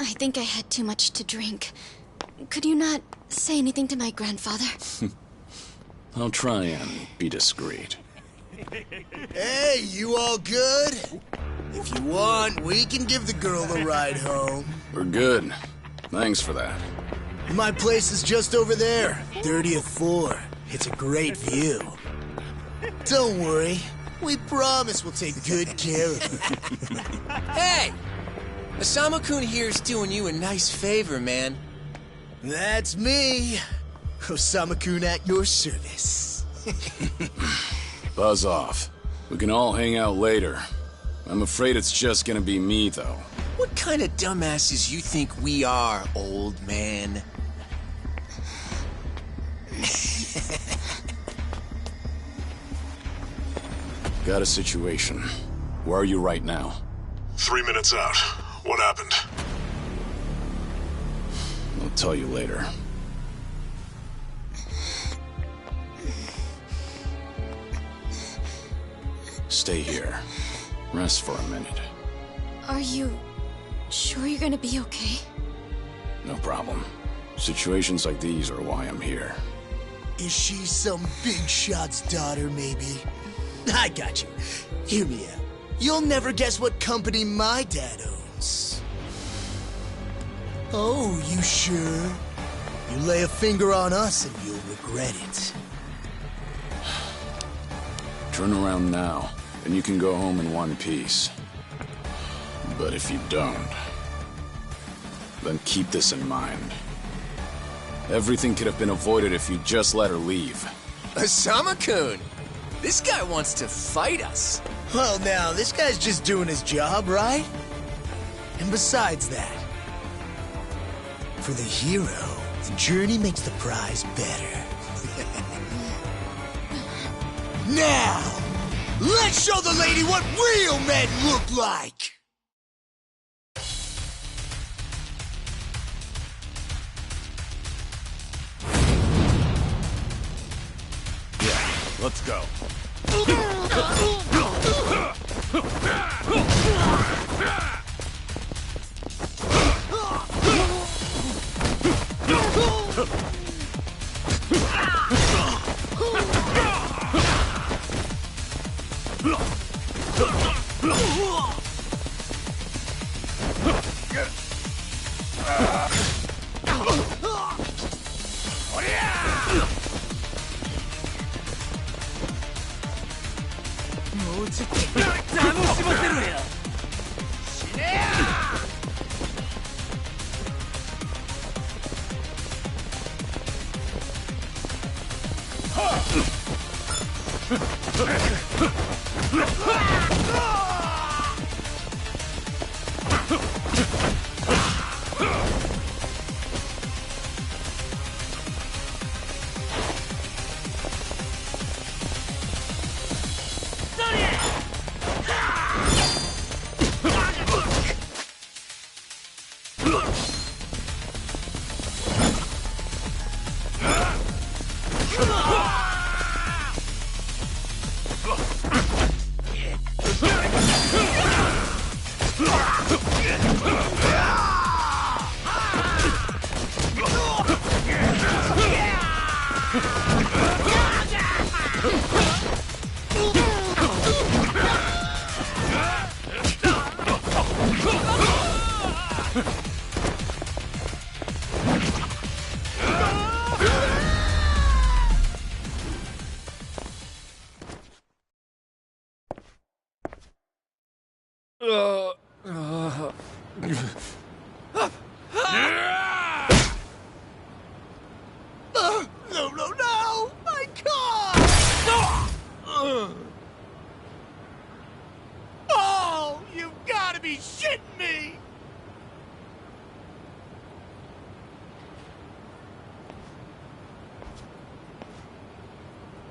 I think I had too much to drink. Could you not say anything to my grandfather? I'll try and be discreet. Hey, you all good? If you want, we can give the girl a ride home. We're good. Thanks for that. My place is just over there, 30th floor. It's a great view. Don't worry. We promise we'll take good care of her. Hey! Osama-kun here's doing you a nice favor, man. That's me. Osama-kun at your service. Buzz off. We can all hang out later. I'm afraid it's just gonna be me, though. What kind of dumbasses you think we are, old man? Got a situation. Where are you right now? 3 minutes out. What happened? I'll tell you later. Stay here. Rest for a minute. Are you sure you're gonna be okay? No problem. Situations like these are why I'm here. Is she some big shot's daughter, maybe? I got you. Hear me out. You'll never guess what company my dad owns. Oh, you sure? You lay a finger on us and you'll regret it. Turn around now, and you can go home in one piece. But if you don't, then keep this in mind. Everything could have been avoided if you just let her leave. Osama-kun! This guy wants to fight us. Well, now, this guy's just doing his job, right? And besides that, for the hero, the journey makes the prize better. Now, let's show the lady what real men look like! Yeah, let's go. No! My car! Oh, you've got to be shitting me!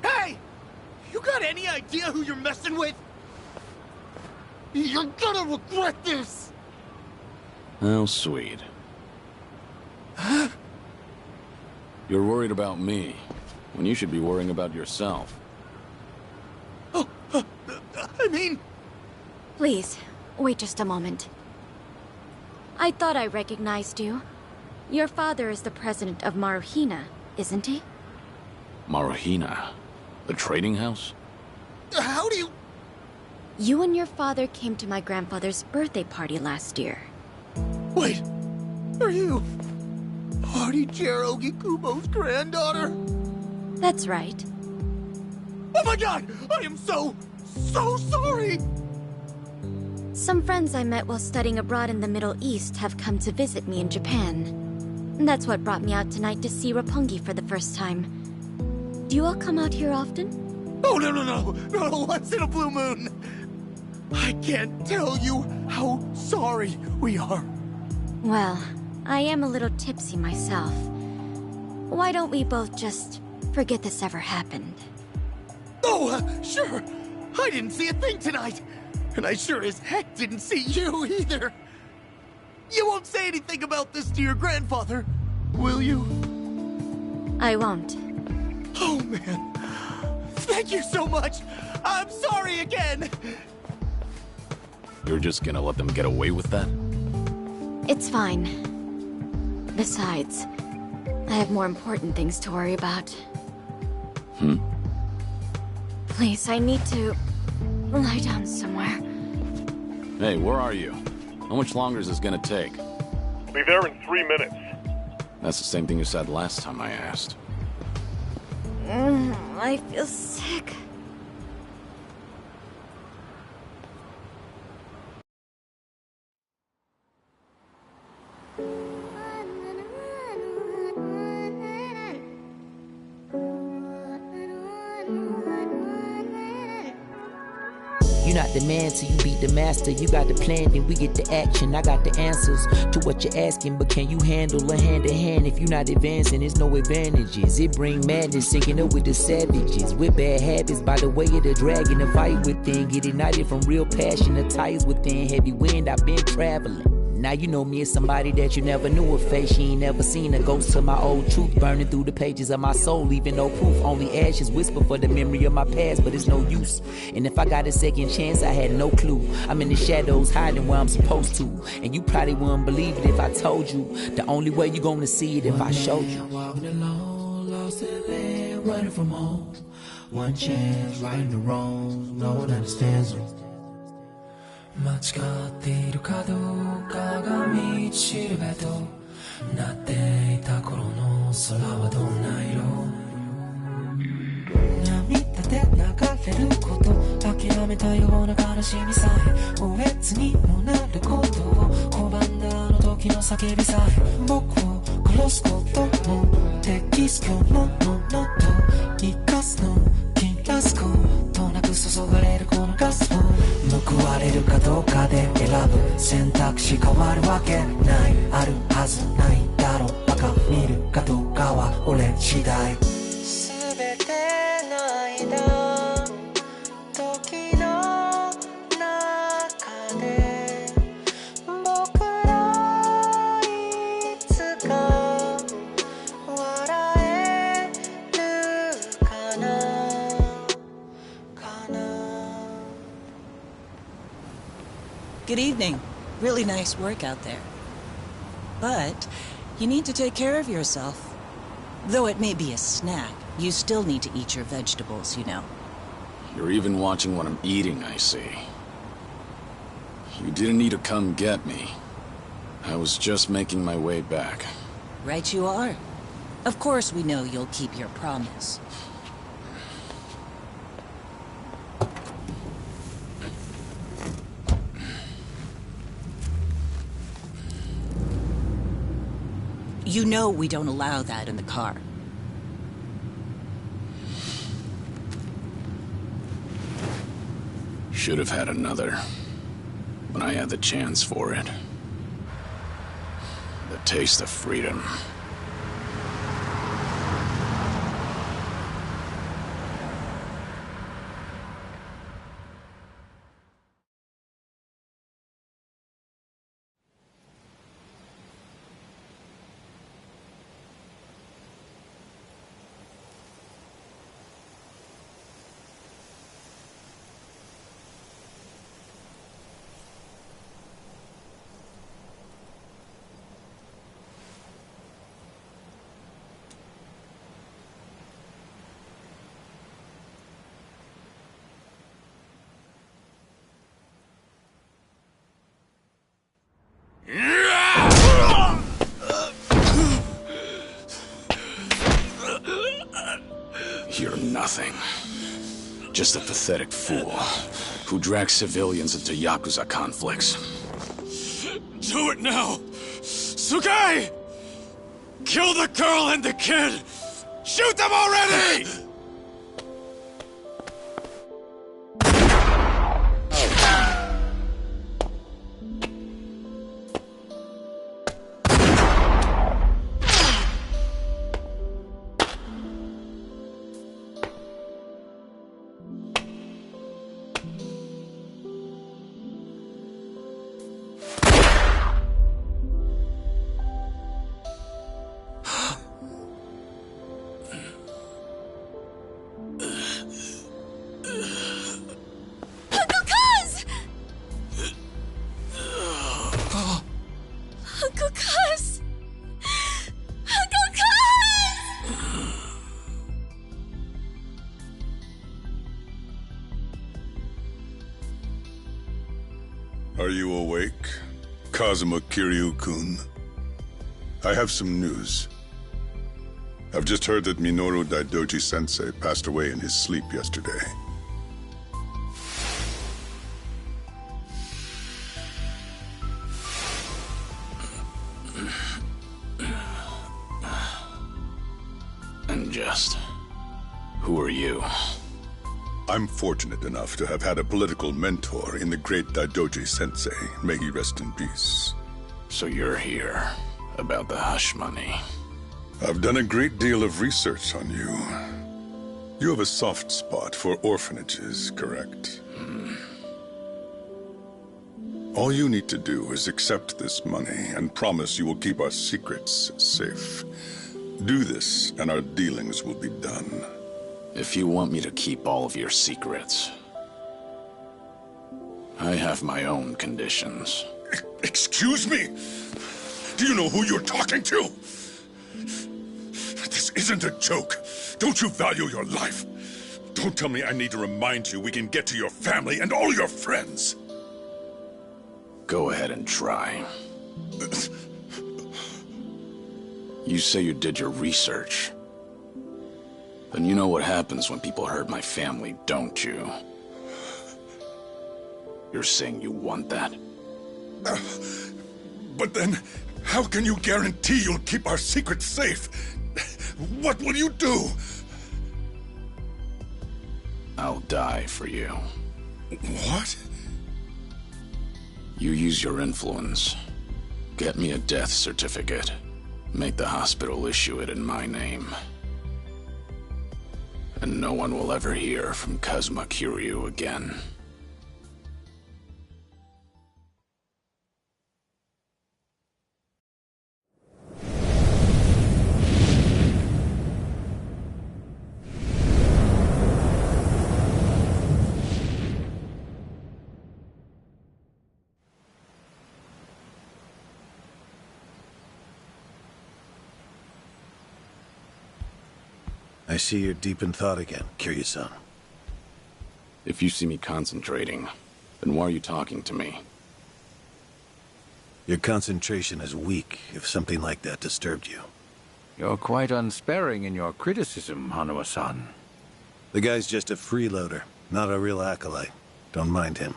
Hey! You got any idea who you're messing with? You're gonna regret this! How sweet. Huh? You're worried about me, when you should be worrying about yourself. Oh, I mean... Please, wait just a moment. I thought I recognized you. Your father is the president of Maruhina, isn't he? Maruhina? The trading house? How do you... You and your father came to my grandfather's birthday party last year. Wait, are you... Party-Chair Ogikubo's granddaughter? That's right. Oh my god! I am so sorry! Some friends I met while studying abroad in the Middle East have come to visit me in Japan. That's what brought me out tonight to see Roppongi for the first time. Do you all come out here often? Oh, no, once in a blue moon! I can't tell you how sorry we are. Well, I am a little tipsy myself. Why don't we both just forget this ever happened? Oh, sure. I didn't see a thing tonight. And I sure as heck didn't see you either. You won't say anything about this to your grandfather, will you? I won't. Oh, man. Thank you so much. I'm sorry again. You're just gonna let them get away with that? It's fine. Besides, I have more important things to worry about. Please, I need to lie down somewhere. Hey, where are you? How much longer is this gonna take? Be there in 3 minutes. That's the same thing you said last time I asked. I feel sick. You not the man till you beat the master. You got the plan, then we get the action. I got the answers to what you're asking, but can you handle a hand to hand? If you not advancing, there's no advantages. It bring madness, sinking up with the savages. With bad habits, by the way of the dragon, the fight within. Get ignited from real passion, the ties within. Heavy wind, I've been traveling. Now you know me as somebody that you never knew a face. She ain't never seen a ghost to my old truth, burning through the pages of my soul, leaving no proof. Only ashes whisper for the memory of my past, but it's no use. And if I got a second chance, I had no clue. I'm in the shadows, hiding where I'm supposed to. And you probably wouldn't believe it if I told you. The only way you gonna see it if I showed you. Walking alone, lost in land, running from home. One chance, righting the wrongs, no one understands them. 間違っているかどうかが道しるべとなっていた頃の空はどんな色涙で流れること諦めたような悲しみさえおえつにもなることを拒んだあの時の叫びさえ僕を殺すことも適するものと生かすの切らすことなく注がれるこのガスを報われるかどうかで選ぶ選択肢変わるわけないあるはずないだろバカ見るかどうかは俺次第全ての間時の中で僕らいつか笑えるかな Good evening. Really nice work out there. But you need to take care of yourself. Though it may be a snack, you still need to eat your vegetables, you know. You're even watching what I'm eating, I see. You didn't need to come get me. I was just making my way back. Right you are. Of course we know you'll keep your promise. You know we don't allow that in the car. Should have had another, when I had the chance for it. The taste of freedom. nothing. Just a pathetic fool who drags civilians into Yakuza conflicts. Do it now! Sugai! Kill the girl and the kid! Shoot them already! Are you awake, Kazuma Kiryu-kun? I have some news. I've just heard that Minoru Daidoji-sensei passed away in his sleep yesterday. And just... who are you? I'm fortunate enough to have had a political mentor in the great Daidoji-sensei. May he rest in peace. So you're here about the hush money. I've done a great deal of research on you. You have a soft spot for orphanages, correct? All you need to do is accept this money and promise you will keep our secrets safe. Do this, and our dealings will be done. If you want me to keep all of your secrets, I have my own conditions. Excuse me? Do you know who you're talking to? This isn't a joke. Don't you value your life? Don't tell me I need to remind you we can get to your family and all your friends. Go ahead and try. You say you did your research. Then you know what happens when people hurt my family, don't you? You're saying you want that? But then, how can you guarantee you'll keep our secrets safe? What will you do? I'll die for you. What? You use your influence. Get me a death certificate. Make the hospital issue it in my name. And no one will ever hear from Kazuma Kiryu again. I see you're deep in thought again, Kiryu-san. If you see me concentrating, then why are you talking to me? Your concentration is weak if something like that disturbed you. You're quite unsparing in your criticism, Hanuma-san. The guy's just a freeloader, not a real acolyte. Don't mind him.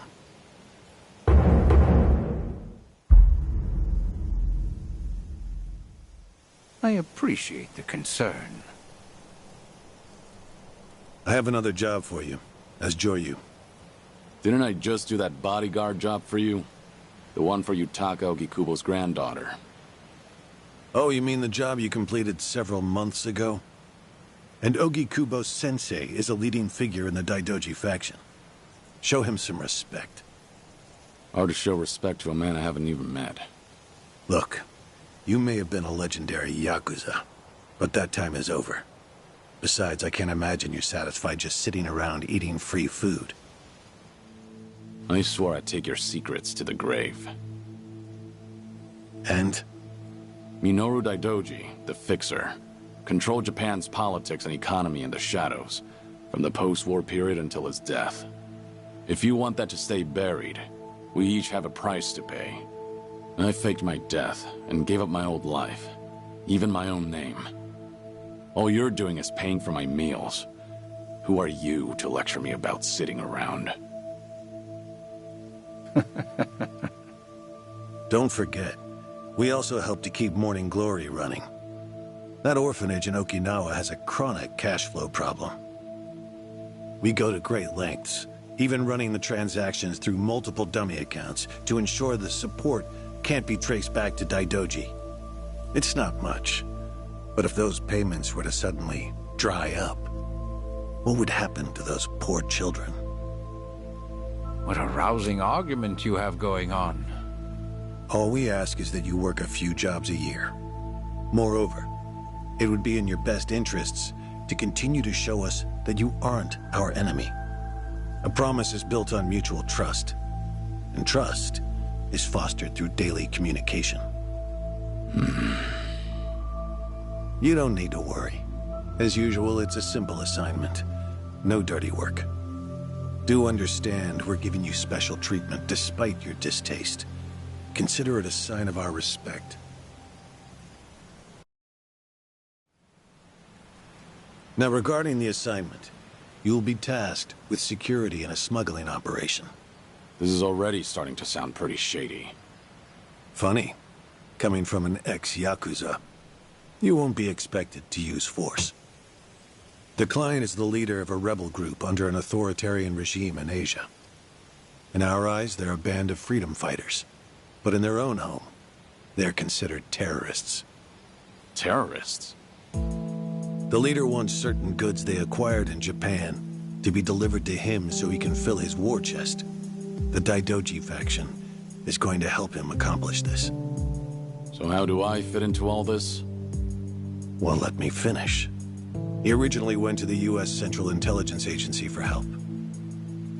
I appreciate the concern. I have another job for you, as Joryu. Didn't I just do that bodyguard job for you? The one for Yutaka Ogikubo's granddaughter. Oh, you mean the job you completed several months ago? And Ogikubo's sensei is a leading figure in the Daidoji faction. Show him some respect. Hard to show respect to a man I haven't even met. Look, you may have been a legendary Yakuza, but that time is over. Besides, I can't imagine you're satisfied just sitting around eating free food. I swore I'd take your secrets to the grave. And? Minoru Daidoji, the Fixer, controlled Japan's politics and economy in the shadows, from the post-war period until his death. If you want that to stay buried, we each have a price to pay. I faked my death and gave up my old life, even my own name. All you're doing is paying for my meals. Who are you to lecture me about sitting around? Don't forget, we also help to keep Morning Glory running. That orphanage in Okinawa has a chronic cash flow problem. We go to great lengths, even running the transactions through multiple dummy accounts to ensure the support can't be traced back to Daidoji. It's not much, but if those payments were to suddenly dry up, what would happen to those poor children? What a rousing argument you have going on. All we ask is that you work a few jobs a year. Moreover, it would be in your best interests to continue to show us that you aren't our enemy. A promise is built on mutual trust, and trust is fostered through daily communication. You don't need to worry. As usual, it's a simple assignment. No dirty work. Do understand we're giving you special treatment despite your distaste. Consider it a sign of our respect. Now, regarding the assignment, you'll be tasked with security in a smuggling operation. This is already starting to sound pretty shady. Funny, coming from an ex-Yakuza. You won't be expected to use force. The client is the leader of a rebel group under an authoritarian regime in Asia. In our eyes, they're a band of freedom fighters. But in their own home, they're considered terrorists. Terrorists? The leader wants certain goods they acquired in Japan to be delivered to him so he can fill his war chest. The Daidoji faction is going to help him accomplish this. So how do I fit into all this? Well, let me finish. He originally went to the U.S. Central Intelligence Agency for help.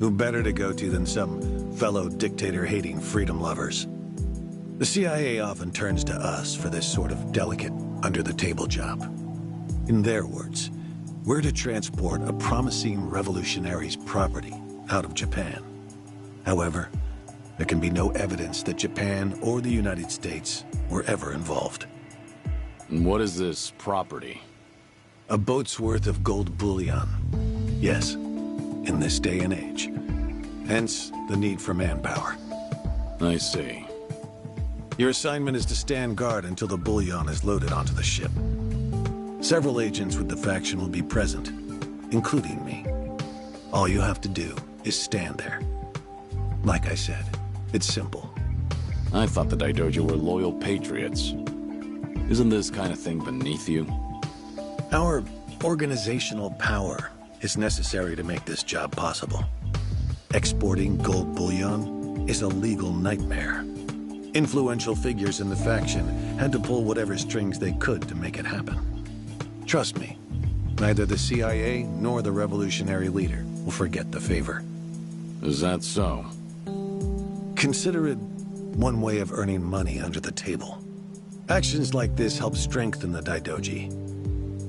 Who better to go to than some fellow dictator-hating freedom lovers? The CIA often turns to us for this sort of delicate, under-the-table job. In their words, we're to transport a promising revolutionary's property out of Japan. However, there can be no evidence that Japan or the United States were ever involved. And what is this property? A boat's worth of gold bullion. Yes, in this day and age. Hence, the need for manpower. I see. Your assignment is to stand guard until the bullion is loaded onto the ship. Several agents with the faction will be present, including me. All you have to do is stand there. Like I said, it's simple. I thought the Daidoji were loyal patriots. Isn't this kind of thing beneath you? Our organizational power is necessary to make this job possible. Exporting gold bullion is a legal nightmare. Influential figures in the faction had to pull whatever strings they could to make it happen. Trust me, neither the CIA nor the revolutionary leader will forget the favor. Is that so? Consider it one way of earning money under the table. Actions like this help strengthen the Daidoji.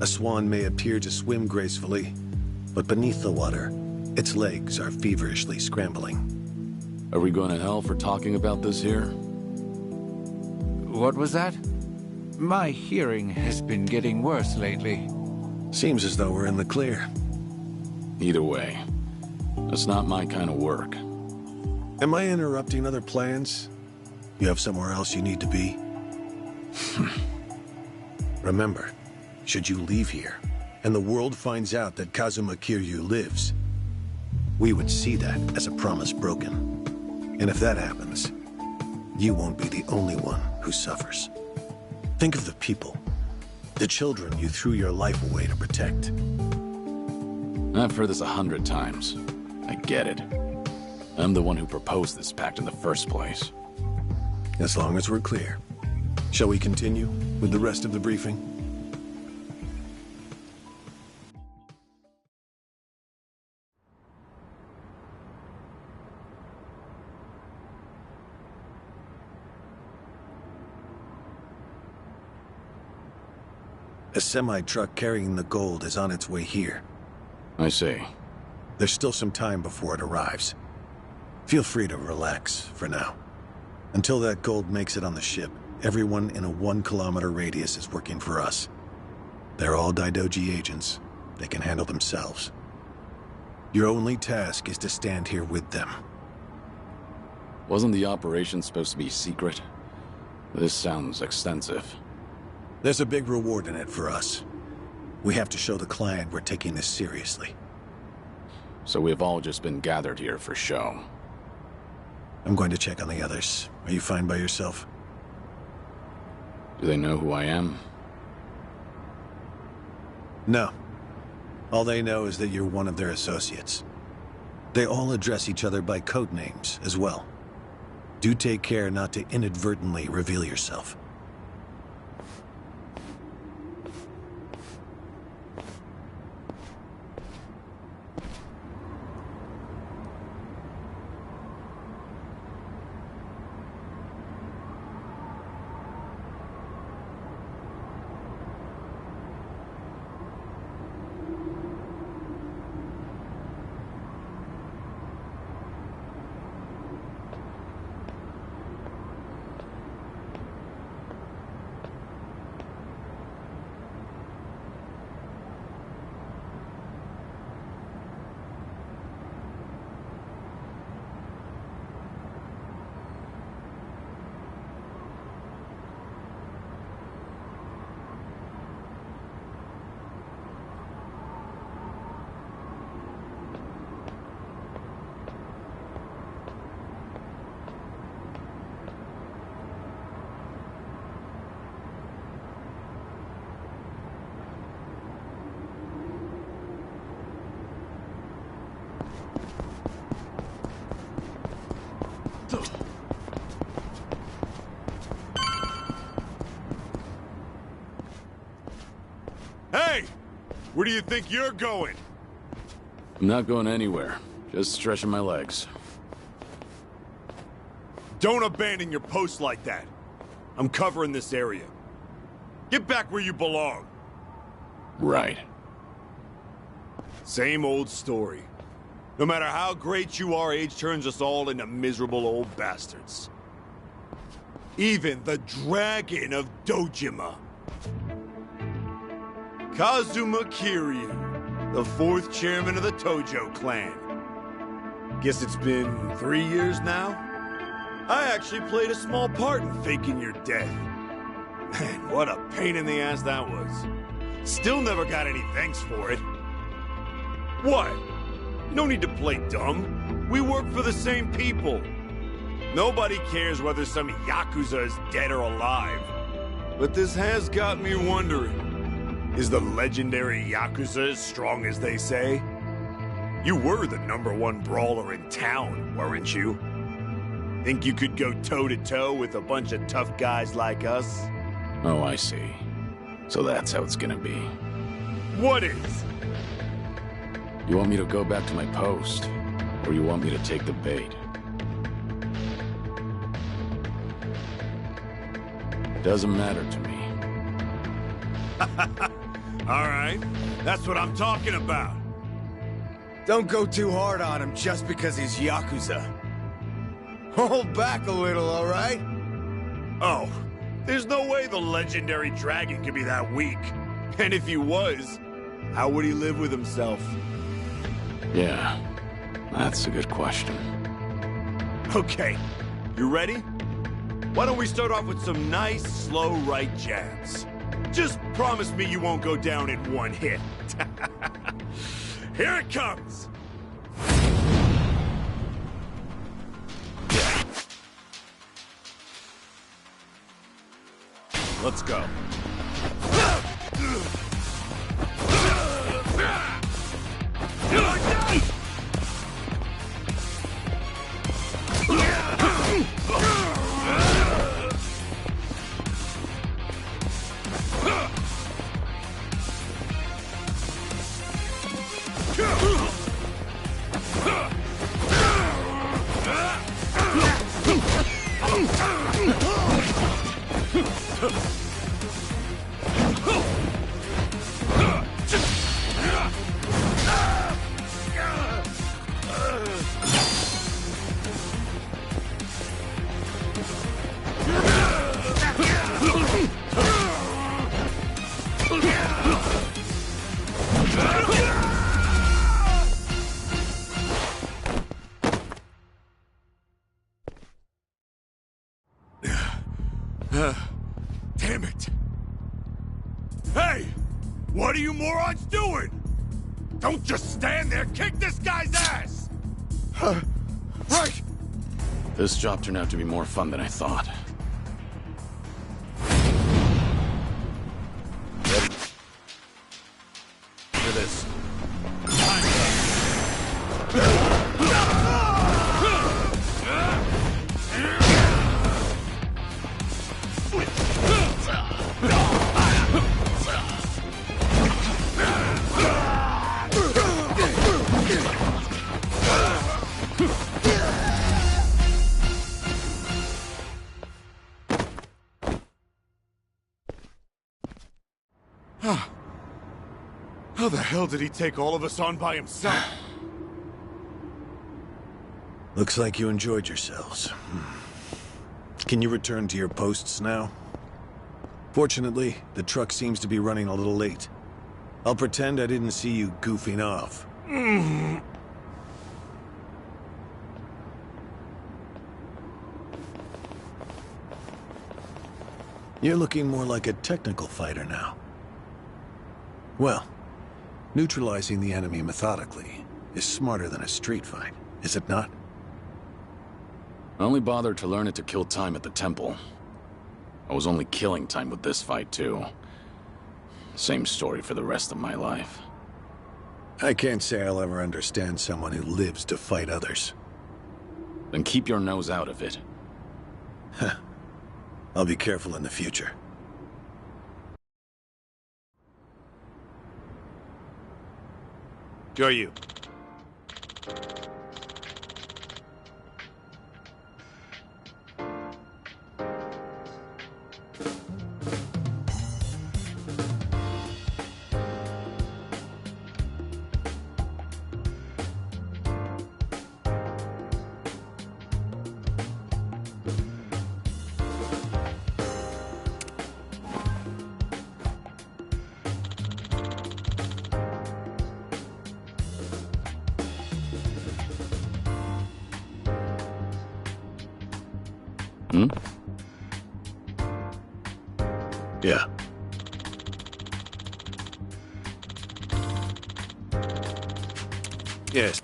A swan may appear to swim gracefully, but beneath the water, its legs are feverishly scrambling. Are we going to hell for talking about this here? What was that? My hearing has been getting worse lately. Seems as though we're in the clear. Either way, that's not my kind of work. Am I interrupting other plans? You have somewhere else you need to be? Remember, should you leave here, and the world finds out that Kazuma Kiryu lives, we would see that as a promise broken. And if that happens, you won't be the only one who suffers. Think of the people, the children you threw your life away to protect. I've heard this 100 times. I get it. I'm the one who proposed this pact in the first place. As long as we're clear. Shall we continue with the rest of the briefing? A semi-truck carrying the gold is on its way here. I see. There's still some time before it arrives. Feel free to relax for now. Until that gold makes it on the ship, everyone in a 1-kilometer radius is working for us. They're all Daidoji agents. They can handle themselves. Your only task is to stand here with them. Wasn't the operation supposed to be secret? This sounds extensive. There's a big reward in it for us. We have to show the client we're taking this seriously. So we've all just been gathered here for show. I'm going to check on the others. Are you fine by yourself? Do they know who I am? No. All they know is that you're one of their associates. They all address each other by code names as well. Do take care not to inadvertently reveal yourself. Hey! Where do you think you're going? I'm not going anywhere. Just stretching my legs. Don't abandon your post like that. I'm covering this area. Get back where you belong. Right. Same old story. No matter how great you are, age turns us all into miserable old bastards. Even the Dragon of Dojima. Kazuma Kiryu, the 4th chairman of the Tojo clan. Guess it's been 3 years now? I actually played a small part in faking your death. Man, what a pain in the ass that was. Still never got any thanks for it. What? No need to play dumb. We work for the same people. Nobody cares whether some Yakuza is dead or alive. But this has got me wondering. Is the legendary Yakuza as strong as they say? You were the #1 brawler in town, weren't you? Think you could go toe-to-toe with a bunch of tough guys like us? Oh, I see. So that's how it's gonna be. What is? You want me to go back to my post? Or you want me to take the bait? Doesn't matter to me. Alright, that's what I'm talking about. Don't go too hard on him just because he's Yakuza. Hold back a little, alright? Oh, there's no way the legendary dragon could be that weak. And if he was, how would he live with himself? Yeah, that's a good question. Okay, you ready? Why don't we start off with some nice, slow right jabs? Just promise me you won't go down in one hit. Here it comes! Let's go. it! Hey! What are you morons doing? Don't just stand there, kick this guy's ass! Right! This job turned out to be more fun than I thought. Ready? For this. How the hell did he take all of us on by himself? Looks like you enjoyed yourselves. Can you return to your posts now? Fortunately, the truck seems to be running a little late. I'll pretend I didn't see you goofing off. You're looking more like a technical fighter now. Well, neutralizing the enemy methodically is smarter than a street fight, is it not? I only bothered to learn it to kill time at the temple. I was only killing time with this fight, too. Same story for the rest of my life. I can't say I'll ever understand someone who lives to fight others. Then keep your nose out of it. I'll be careful in the future. Go you. Hmm? Yeah. Yes.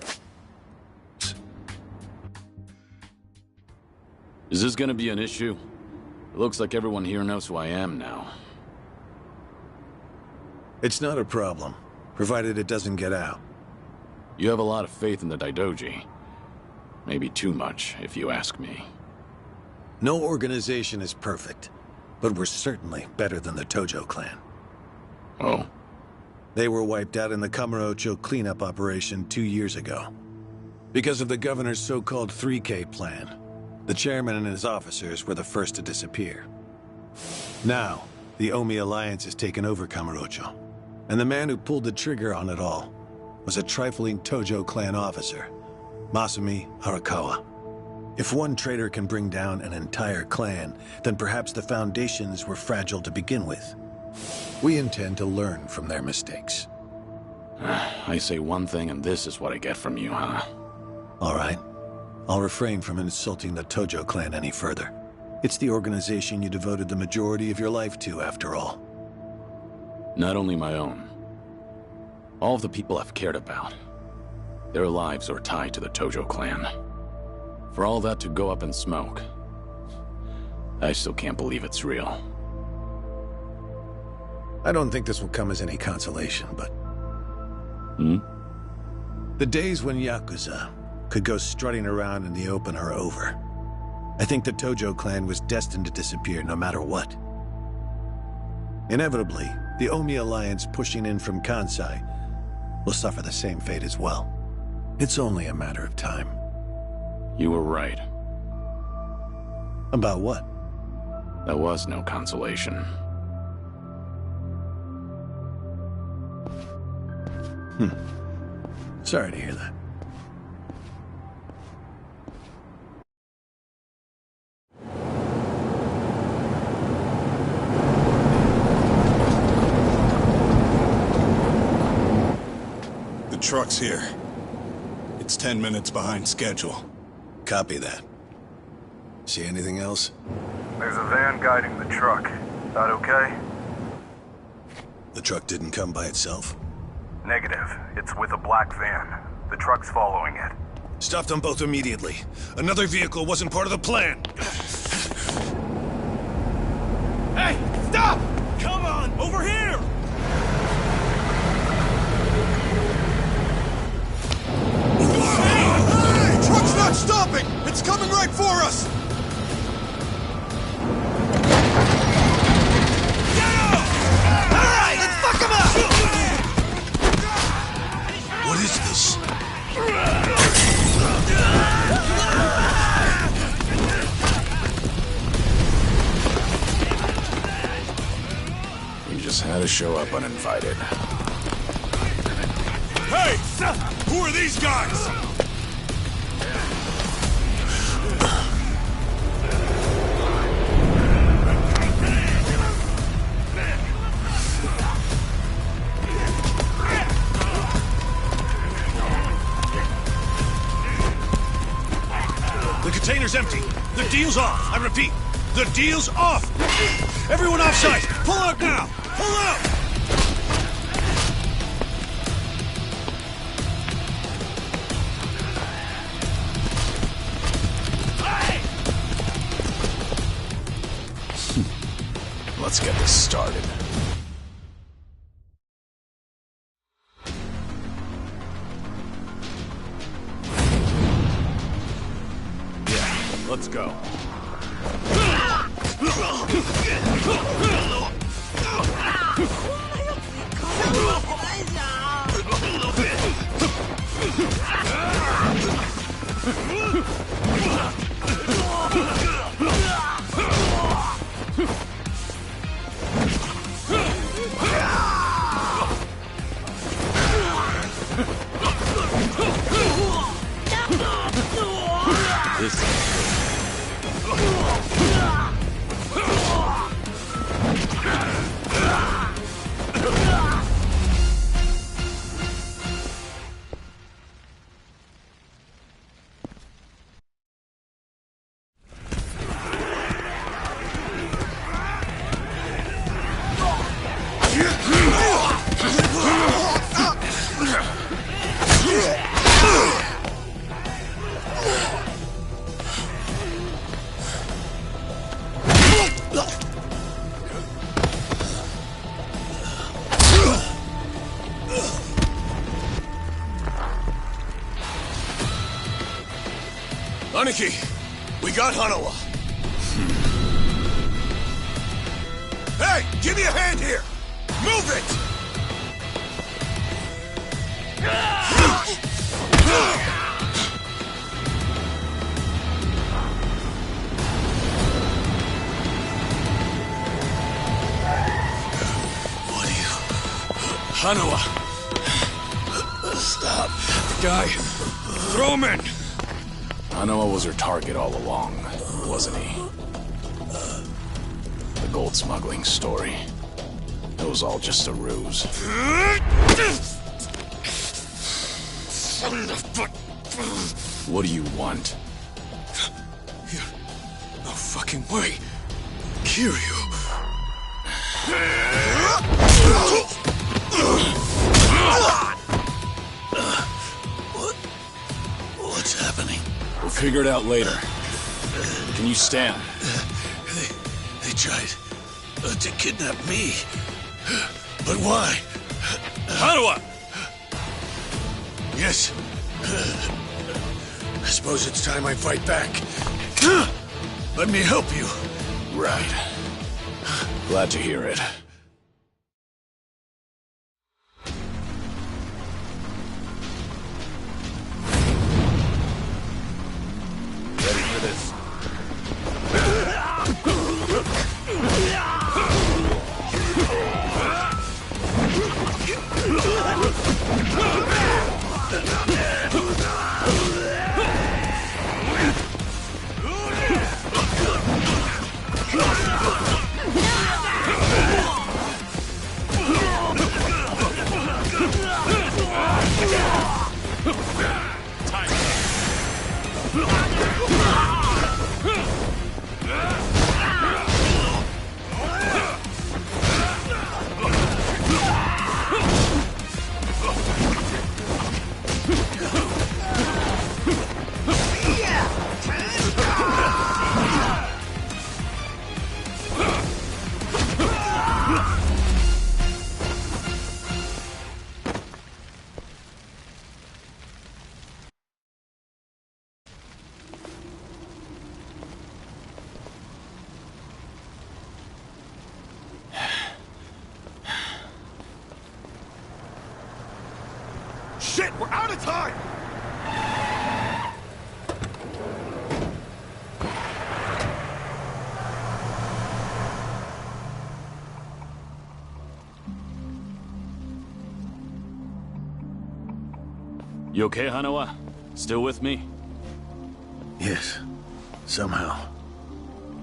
Is this gonna be an issue? It looks like everyone here knows who I am now. It's not a problem, provided it doesn't get out. You have a lot of faith in the Daidoji. Maybe too much, if you ask me. No organization is perfect, but we're certainly better than the Tojo clan. Oh? They were wiped out in the Kamurocho cleanup operation 2 years ago. Because of the governor's so-called 3K plan, the chairman and his officers were the first to disappear. Now, the Omi Alliance has taken over Kamurocho, and the man who pulled the trigger on it all was a trifling Tojo clan officer, Masumi Arakawa. If one traitor can bring down an entire clan, then perhaps the foundations were fragile to begin with. We intend to learn from their mistakes. I say one thing and this is what I get from you, huh? All right. I'll refrain from insulting the Tojo clan any further. It's the organization you devoted the majority of your life to, after all. Not only my own. All of the people I've cared about. Their lives are tied to the Tojo clan. For all that to go up in smoke, I still can't believe it's real. I don't think this will come as any consolation, but... Hmm? The days when Yakuza could go strutting around in the open are over. I think the Tojo clan was destined to disappear no matter what. Inevitably, the Omi Alliance pushing in from Kansai will suffer the same fate as well. It's only a matter of time. You were right. About what? That was no consolation. Sorry to hear that. The truck's here. It's 10 minutes behind schedule. Copy that. See anything else? There's a van guiding the truck. That okay? The truck didn't come by itself? Negative. It's with a black van. The truck's following it. Stop them both immediately. Another vehicle wasn't part of the plan. Hey, stop! Come on, over here! Hey! Truck's not stopping! It's coming right for us! Get up! All right, let's fuck him up! What is this? You just had to show up uninvited. Hey! Who are these guys? The container's empty. The deal's off. I repeat, the deal's off. Everyone offside. Pull out now. Pull out. Let's get this started. Yeah, let's go. Aniki, we got Hanawa. Hey, give me a hand here. Move it! What are you? Hanawa. Stop. Guy, throw him in. Hanawa was her target all along, wasn't he? The gold smuggling story. It was all just a ruse. What do you want? No fucking way. Kiryu. What's happening? We'll figure it out later. Can you stand? They tried to kidnap me. But why? Hanawa! Yes. I suppose it's time I fight back. Let me help you. Right. Glad to hear it. Ready for this? Shit, we're out of time! You okay, Hanawa? Still with me? Yes. Somehow.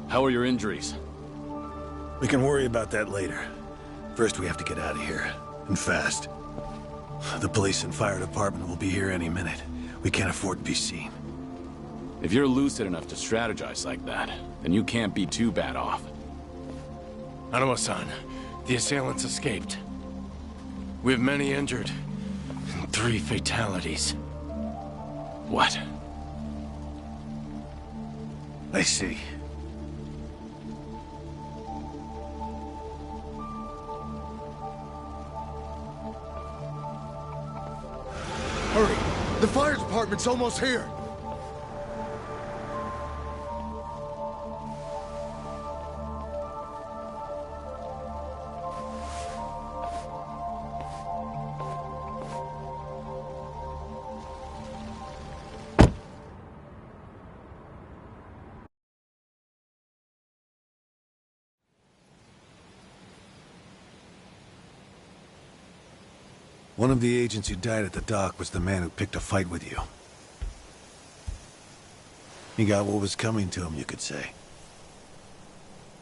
How are your injuries? We can worry about that later. First, we have to get out of here. And fast. The police and fire department will be here any minute. We can't afford to be seen. If you're lucid enough to strategize like that, then you can't be too bad off. Hanawa-san, the assailants escaped. We have many injured. And 3 fatalities. What? I see. Hurry! The fire department's almost here! One of the agents who died at the dock was the man who picked a fight with you. He got what was coming to him, you could say.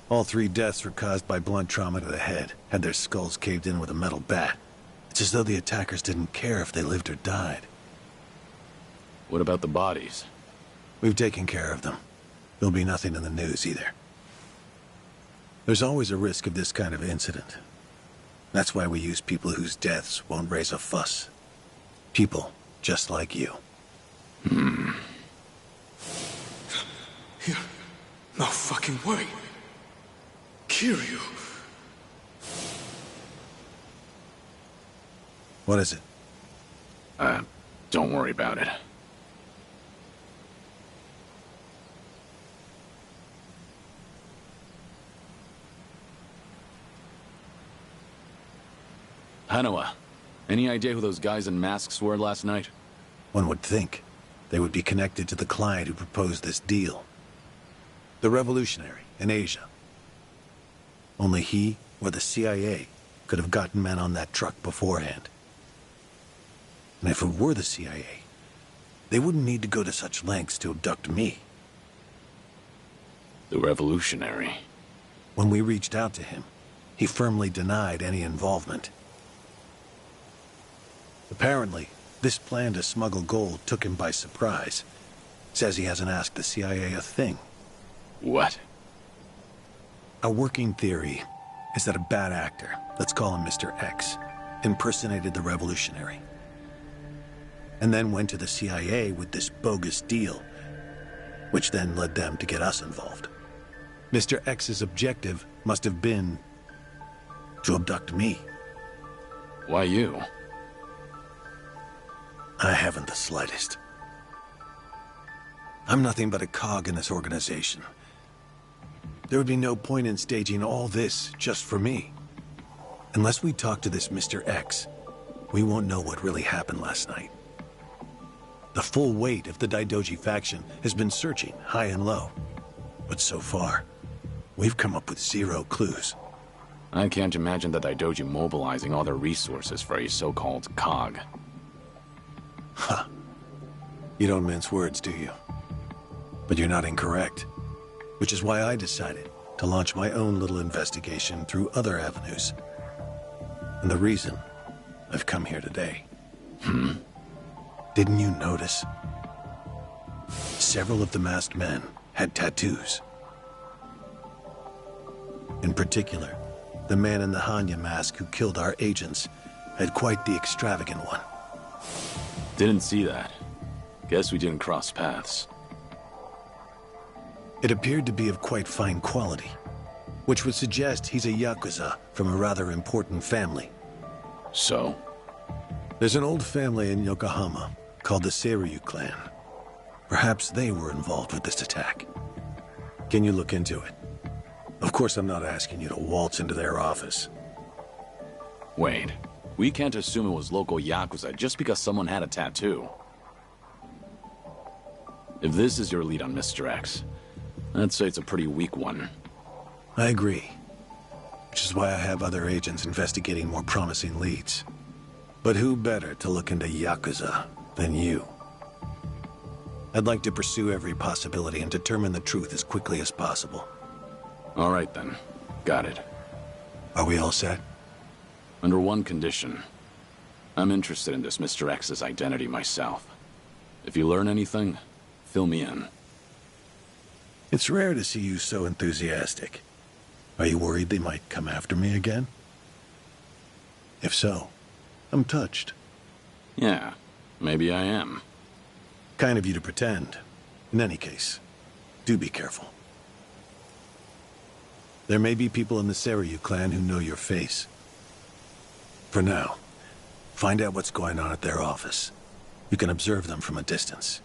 All 3 deaths were caused by blunt trauma to the head, had their skulls caved in with a metal bat. It's as though the attackers didn't care if they lived or died. What about the bodies? We've taken care of them. There'll be nothing in the news either. There's always a risk of this kind of incident. That's why we use people whose deaths won't raise a fuss. People just like you. No fucking way. Kiryu. What is it? Don't worry about it. Hanawa, any idea who those guys in masks were last night? One would think they would be connected to the client who proposed this deal. The revolutionary in Asia. Only he or the CIA could have gotten men on that truck beforehand. And if it were the CIA, they wouldn't need to go to such lengths to abduct me. The revolutionary. When we reached out to him, he firmly denied any involvement. Apparently, this plan to smuggle gold took him by surprise. Says he hasn't asked the CIA a thing. What? A working theory is that a bad actor, let's call him Mr. X, impersonated the revolutionary. And then went to the CIA with this bogus deal, which then led them to get us involved. Mr. X's objective must have been to abduct me. Why you? I haven't the slightest. I'm nothing but a cog in this organization. There would be no point in staging all this just for me. Unless we talk to this Mr. X, we won't know what really happened last night. The full weight of the Daidoji faction has been searching high and low. But so far, we've come up with 0 clues. I can't imagine the Daidoji mobilizing all their resources for a so-called cog. Huh. You don't mince words, do you? But you're not incorrect. Which is why I decided to launch my own little investigation through other avenues. And the reason I've come here today. Didn't you notice? Several of the masked men had tattoos. In particular, the man in the Hanya mask who killed our agents had quite the extravagant one. Didn't see that. Guess we didn't cross paths. It appeared to be of quite fine quality, which would suggest he's a Yakuza from a rather important family. So? There's an old family in Yokohama called the Seiryu clan. Perhaps they were involved with this attack. Can you look into it? Of course, I'm not asking you to waltz into their office. Wait, We can't assume it was local Yakuza just because someone had a tattoo. If this is your lead on Mr. X, I'd say it's a pretty weak one. I agree. Which is why I have other agents investigating more promising leads. But who better to look into Yakuza than you? I'd like to pursue every possibility and determine the truth as quickly as possible. All right then. Got it. Are we all set? Under one condition. I'm interested in this Mr. X's identity myself. If you learn anything, fill me in. It's rare to see you so enthusiastic. Are you worried they might come after me again? If so, I'm touched. Yeah, maybe I am. Kind of you to pretend. In any case, do be careful. There may be people in the Seiryu clan who know your face. For now, find out what's going on at their office. You can observe them from a distance.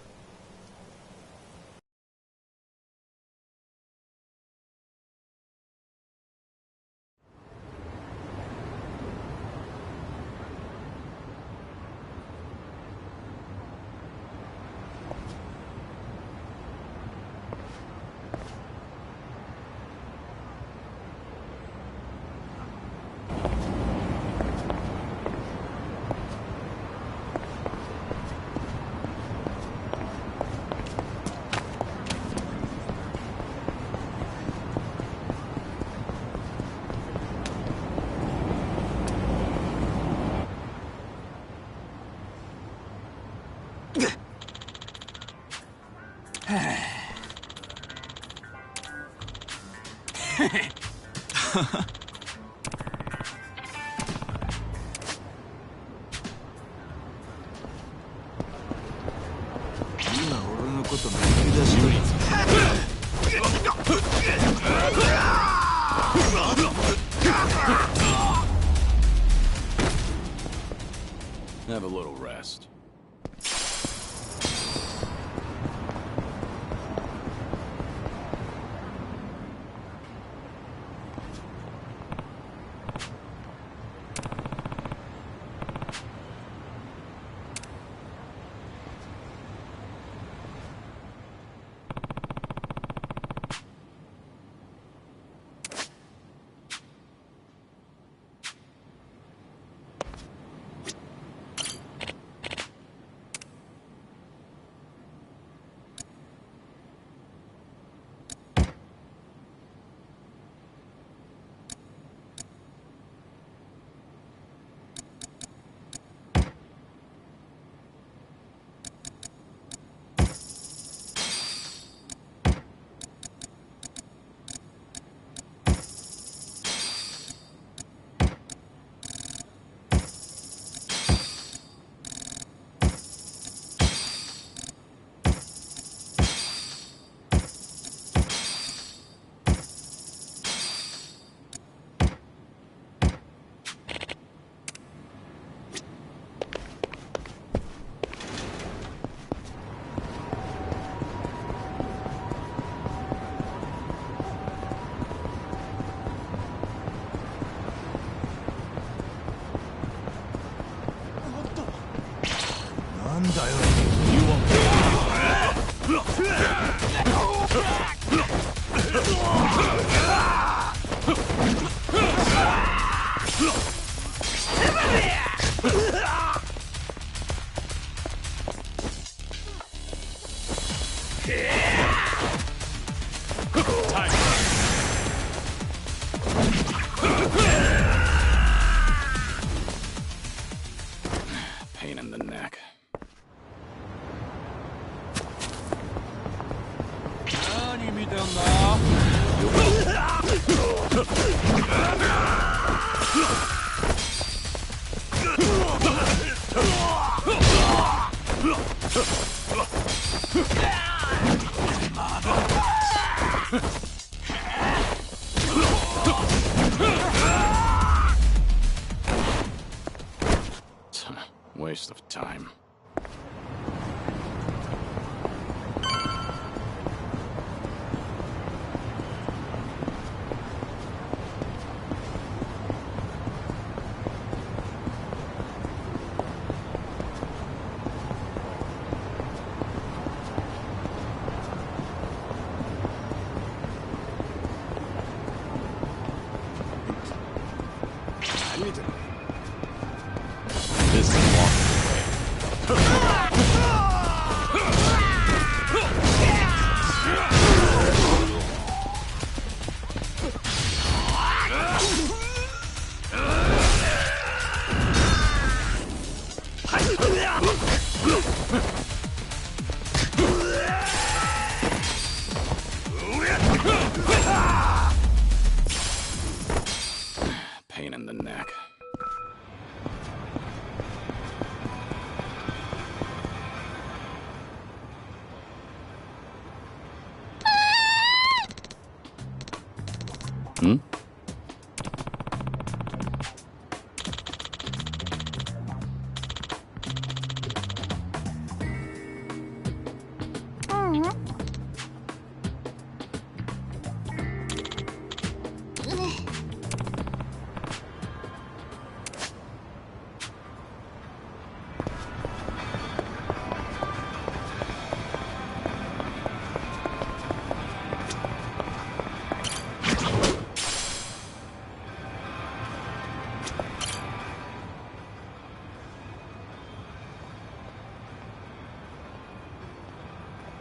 Have a little rest. Pain in the neck. Waste of time. This is walking away. Pain in the neck. Hmm?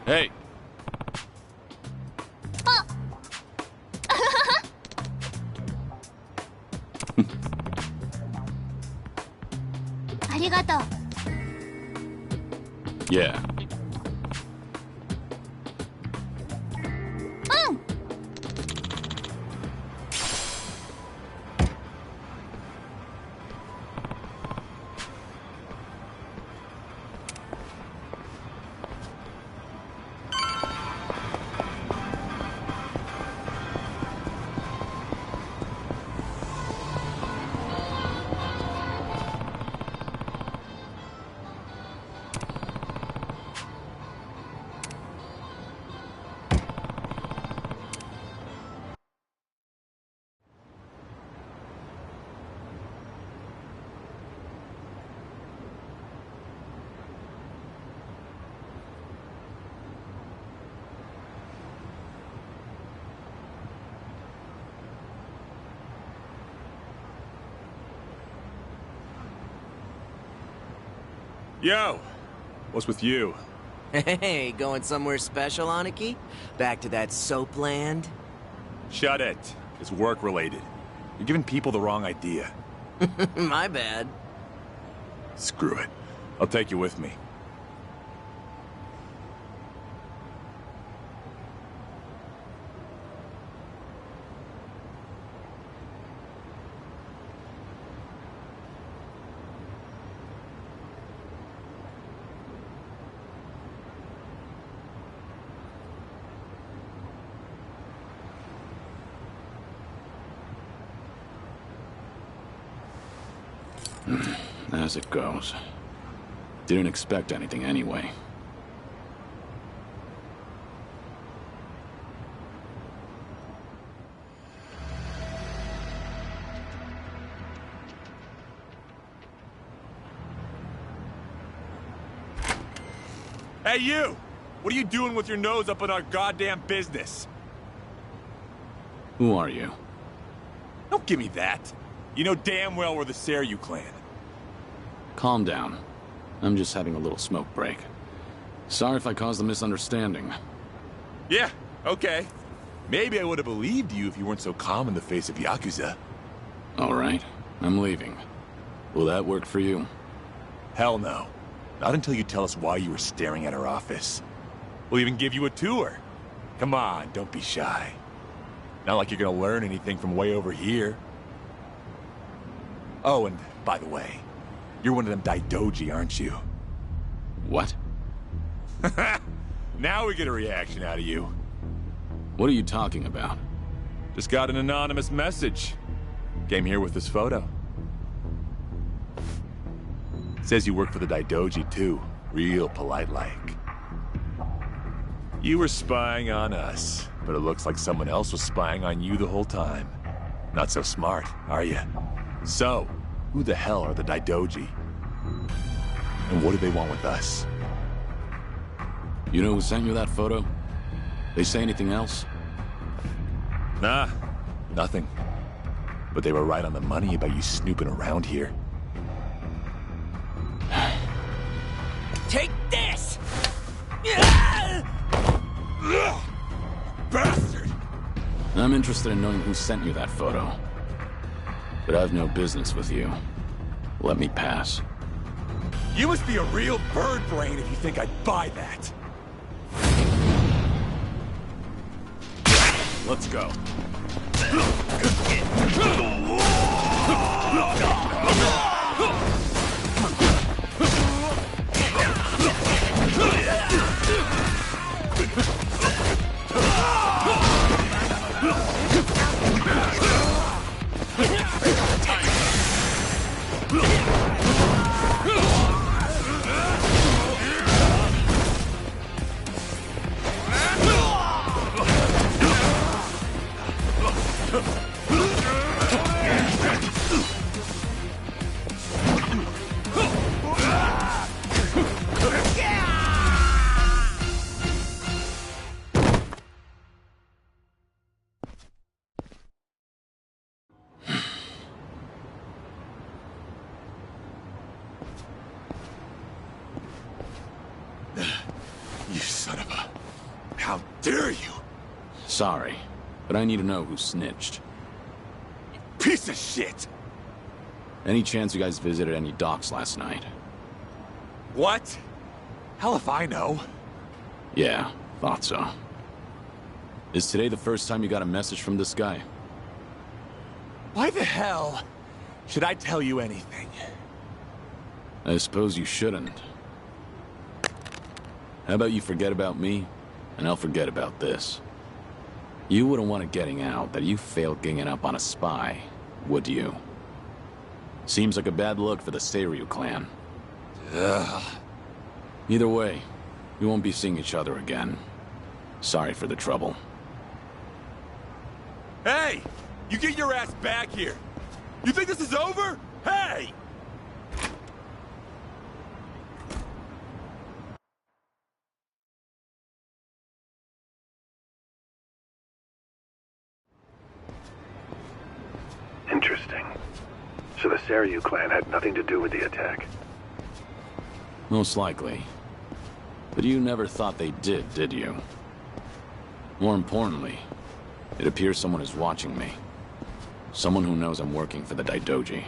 Hey! ありがとう。 Yeah. うん。 Yo! What's with you? Hey, going somewhere special, Aniki? Back to that soap land? Shut it. It's work-related. You're giving people the wrong idea. My bad. Screw it. I'll take you with me. As it goes. Didn't expect anything anyway. Hey, you! What are you doing with your nose up in our goddamn business? Who are you? Don't give me that. You know damn well we're the Seiryu clan. Calm down. I'm just having a little smoke break. Sorry if I caused a misunderstanding. Yeah, okay. Maybe I would have believed you if you weren't so calm in the face of Yakuza. All right, I'm leaving. Will that work for you? Hell no. Not until you tell us why you were staring at our office. We'll even give you a tour. Come on, don't be shy. Not like you're gonna learn anything from way over here. Oh, and by the way, you're one of them Daidoji, aren't you? What? Now we get a reaction out of you. What are you talking about? Just got an anonymous message. Came here with this photo. Says you work for the Daidoji, too. Real polite-like. You were spying on us, but it looks like someone else was spying on you the whole time. Not so smart, are you? So, who the hell are the Daidoji? And what do they want with us? You know who sent you that photo? They say anything else? Nah, nothing. but they were right on the money about you snooping around here. Take this! Bastard! I'm interested in knowing who sent you that photo. But I have no business with you. Let me pass. You must be a real bird brain if you think I'd buy that. Let's go. You son of a... How dare you! Sorry, but I need to know who snitched. Piece of shit! Any chance you guys visited any docks last night? What? Hell if I know. Yeah, thought so. Is today the first time you got a message from this guy? Why the hell should I tell you anything? I suppose you shouldn't. How about you forget about me, and I'll forget about this. You wouldn't want it getting out that you failed ganging up on a spy, would you? Seems like a bad look for the Seiryu clan. Ugh. Either way, we won't be seeing each other again. Sorry for the trouble. Hey! You get your ass back here! You think this is over? Hey! Interesting. So the Seiryu clan had nothing to do with the attack? Most likely. But you never thought they did you? More importantly, it appears someone is watching me. Someone who knows I'm working for the Daidoji.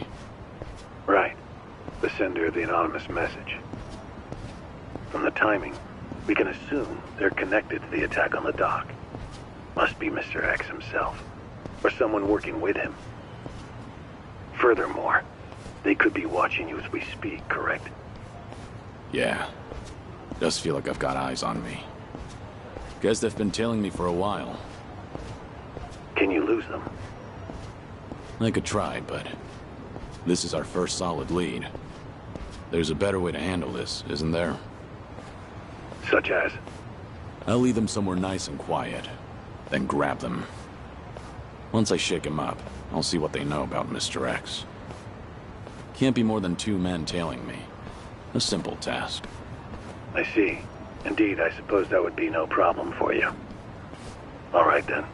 Right. The sender of the anonymous message. From the timing, we can assume they're connected to the attack on the dock. Must be Mr. X himself, or someone working with him. Furthermore, they could be watching you as we speak, correct? Yeah. Does feel like I've got eyes on me. Guess they've been tailing me for a while. Can you lose them? I could try, but this is our first solid lead. There's a better way to handle this, isn't there? Such as? I'll lead them somewhere nice and quiet, then grab them. Once I shake them up, I'll see what they know about Mr. X. Can't be more than 2 men tailing me. A simple task. I see. Indeed, I suppose that would be no problem for you. All right then.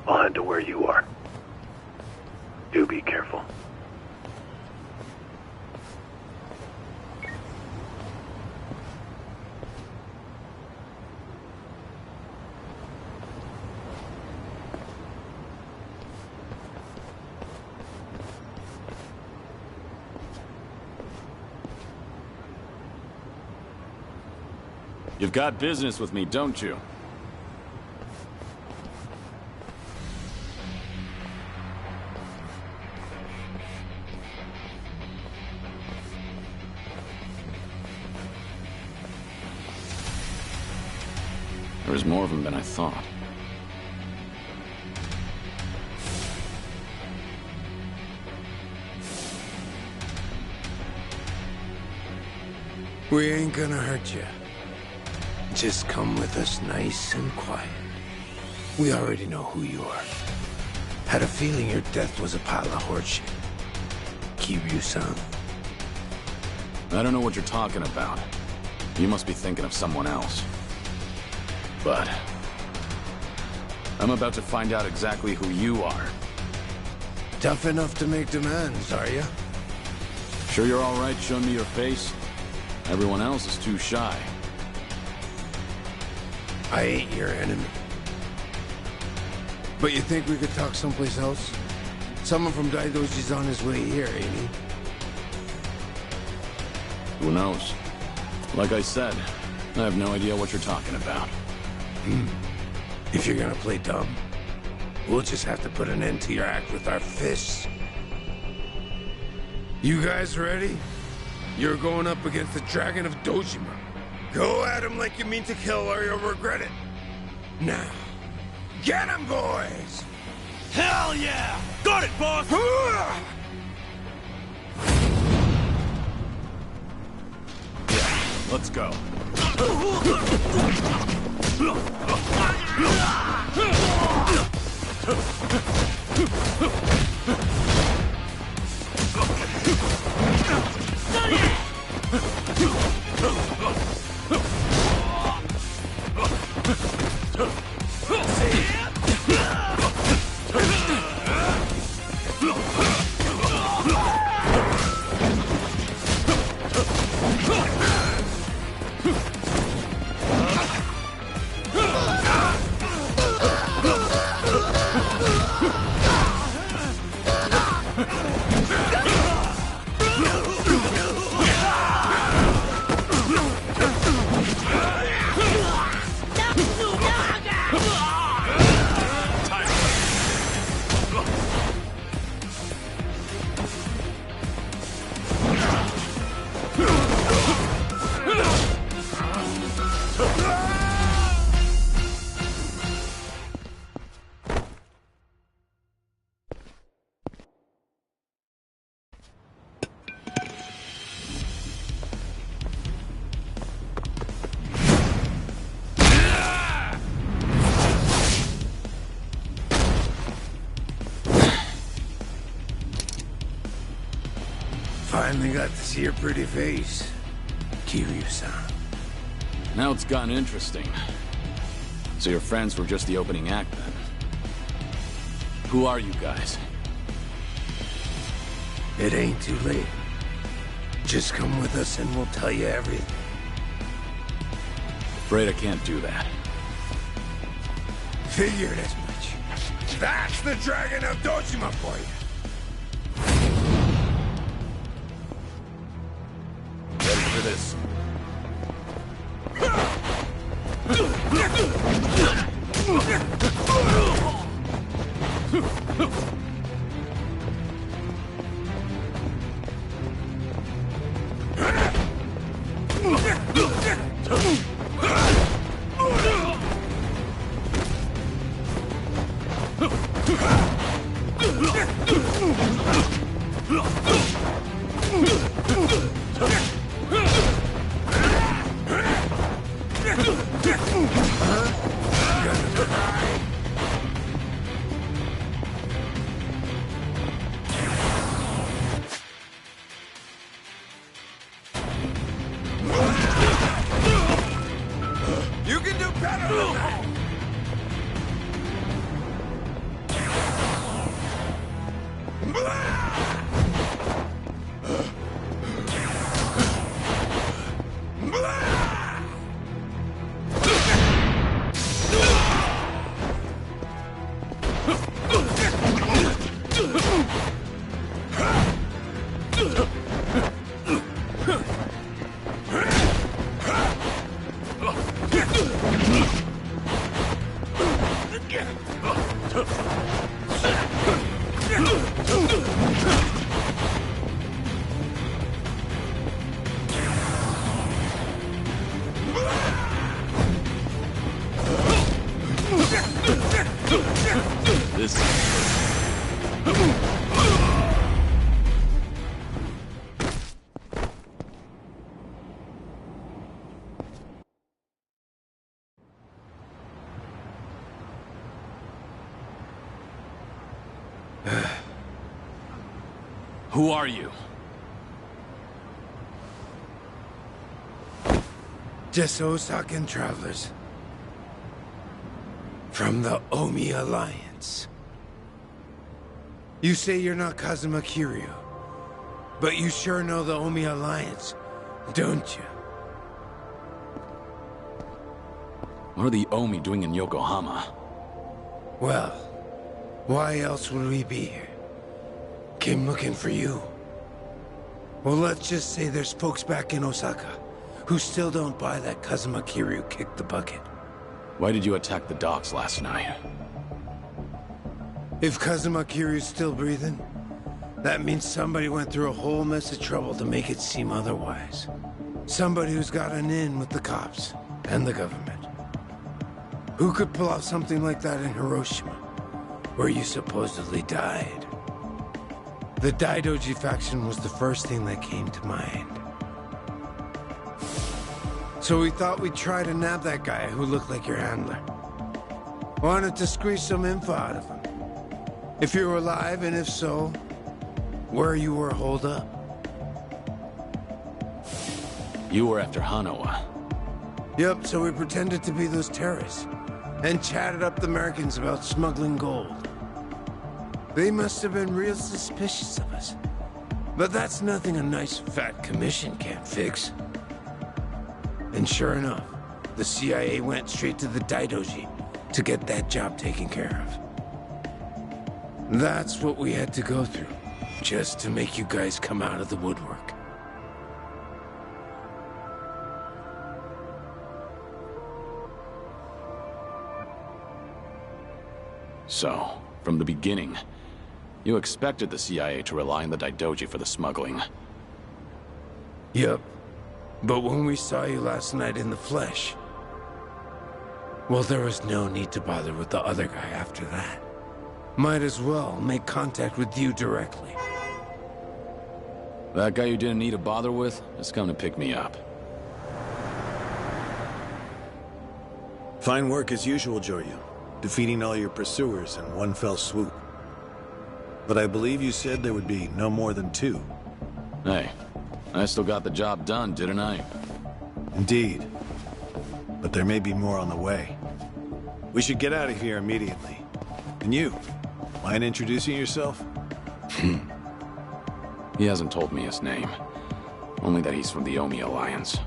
I'll head to where you are. Do be careful. You've got business with me, don't you? There was more of them than I thought. We ain't gonna hurt you. Just come with us nice and quiet. We already know who you are. Had a feeling your death was a pile of horseshit. Kiryu-san. I don't know what you're talking about. You must be thinking of someone else. But I'm about to find out exactly who you are. Tough enough to make demands, are you? Sure you're all right showing me your face? Everyone else is too shy. I ain't your enemy. But you think we could talk someplace else? Someone from Daidoji's on his way here, ain't he? Who knows? Like I said, I have no idea what you're talking about. If you're gonna play dumb, we'll just have to put an end to your act with our fists. You guys ready? You're going up against the Dragon of Dojima. Go at him like you mean to kill or you'll regret it. Now, get him, boys! Hell yeah! Got it, boss! Let's go. Finally got to see your pretty face, Kiryu-san. Now it's gotten interesting. So your friends were just the opening act, then? Who are you guys? It ain't too late. Just come with us and we'll tell you everything. Afraid I can't do that. Figured as much. That's the Dragon of Dojima for you. Ready for this. You can do better than that! This. Who are you? Just Osakan travelers. From the Omi Alliance. You say you're not Kazuma Kiryu, but you sure know the Omi Alliance, don't you? What are the Omi doing in Yokohama? Well, why else would we be here? Came looking for you. Well, let's just say there's folks back in Osaka who still don't buy that Kazuma Kiryu kicked the bucket. Why did you attack the docks last night? If Kazuma Kiryu's still breathing, that means somebody went through a whole mess of trouble to make it seem otherwise. Somebody who's got an in with the cops and the government. Who could pull off something like that in Hiroshima, where you supposedly died? The Daidoji faction was the first thing that came to mind. So we thought we'd try to nab that guy who looked like your handler. Wanted to squeeze some info out of him. If you were alive, and if so, where you were holed up. You were after Hanawa. Yep, so we pretended to be those terrorists, and chatted up the Americans about smuggling gold. They must have been real suspicious of us. But that's nothing a nice fat commission can't fix. And sure enough, the CIA went straight to the Daidoji to get that job taken care of. That's what we had to go through, just to make you guys come out of the woodwork. So, from the beginning, you expected the CIA to rely on the Daidoji for the smuggling. Yep. But when we saw you last night in the flesh, well, there was no need to bother with the other guy after that. Might as well make contact with you directly. That guy you didn't need to bother with has come to pick me up. Fine work as usual, Joryu. Defeating all your pursuers in one fell swoop. But I believe you said there would be no more than 2. Hey, I still got the job done, didn't I? Indeed. But there may be more on the way. We should get out of here immediately. And you, mind introducing yourself? He hasn't told me his name. Only that he's from the Omi Alliance.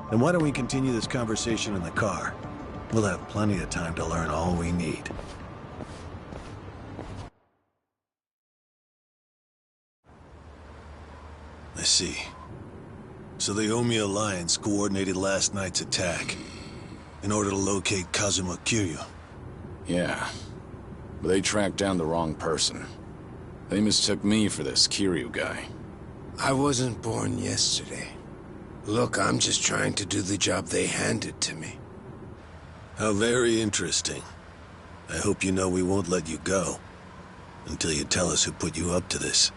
Then why don't we continue this conversation in the car? We'll have plenty of time to learn all we need. I see. So the Omi Alliance coordinated last night's attack in order to locate Kazuma Kiryu. Yeah, but they tracked down the wrong person. They mistook me for this Kiryu guy. I wasn't born yesterday. Look, I'm just trying to do the job they handed to me. How very interesting. I hope you know we won't let you go until you tell us who put you up to this.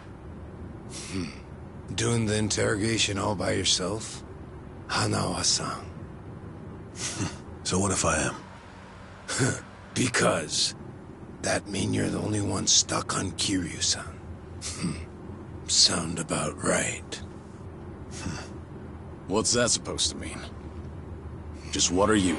Doing the interrogation all by yourself? Hanawa-san. So what if I am? Because that mean you're the only one stuck on Kiryu-san. Sound about right. What's that supposed to mean? Just what are you?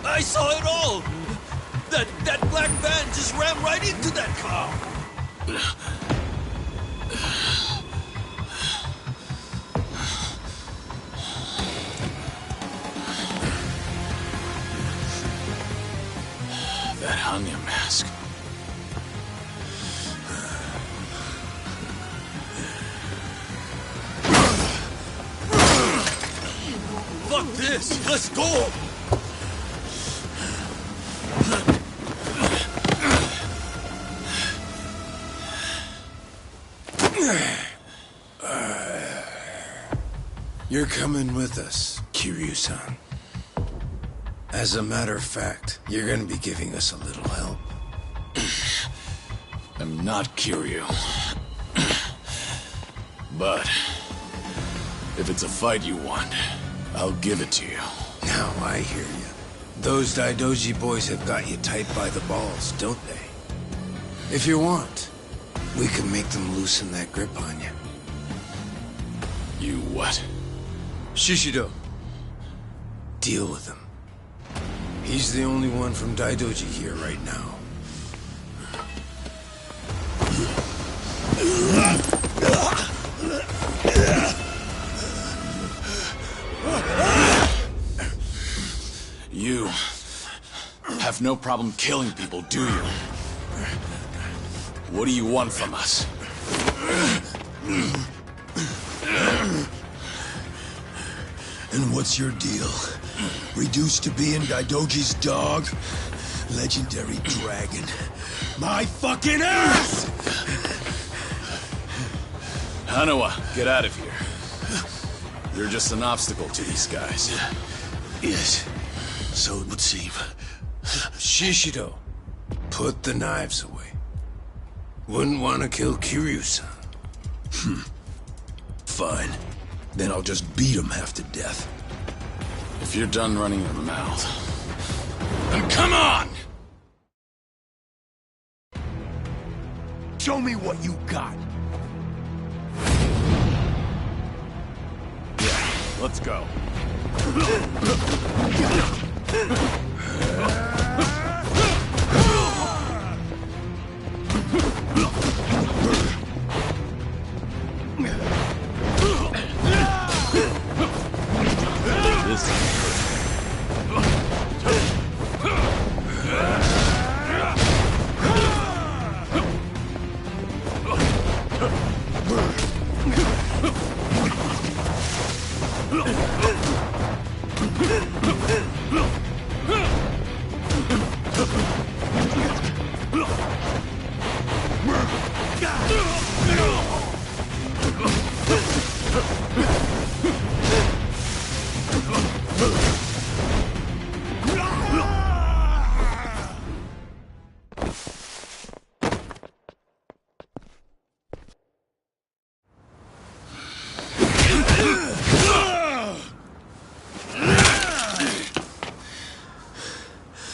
I saw it all! That black van just ran right into that car! That Hanya mask. Fuck this! Let's go! You're coming with us, Kiryu-san. As a matter of fact, you're gonna be giving us a little help. I'm not Kiryu. But if it's a fight you want, I'll give it to you. Now I hear you. Those Daidoji boys have got you tight by the balls, don't they? If you want, we can make them loosen that grip on you. You what? Shishido. Deal with him. He's the only one from Daidoji here right now. You have no problem killing people, do you? What do you want from us? And what's your deal? Reduced to being Daidoji's dog? Legendary dragon. My fucking ass! Hanawa, get out of here. You're just an obstacle to these guys. Yes, so it would seem. Shishido, put the knives away. Wouldn't want to kill Kiryu-san. Fine. Then I'll just beat him half to death. If you're done running your mouth, then come on! Show me what you got. Yeah, let's go.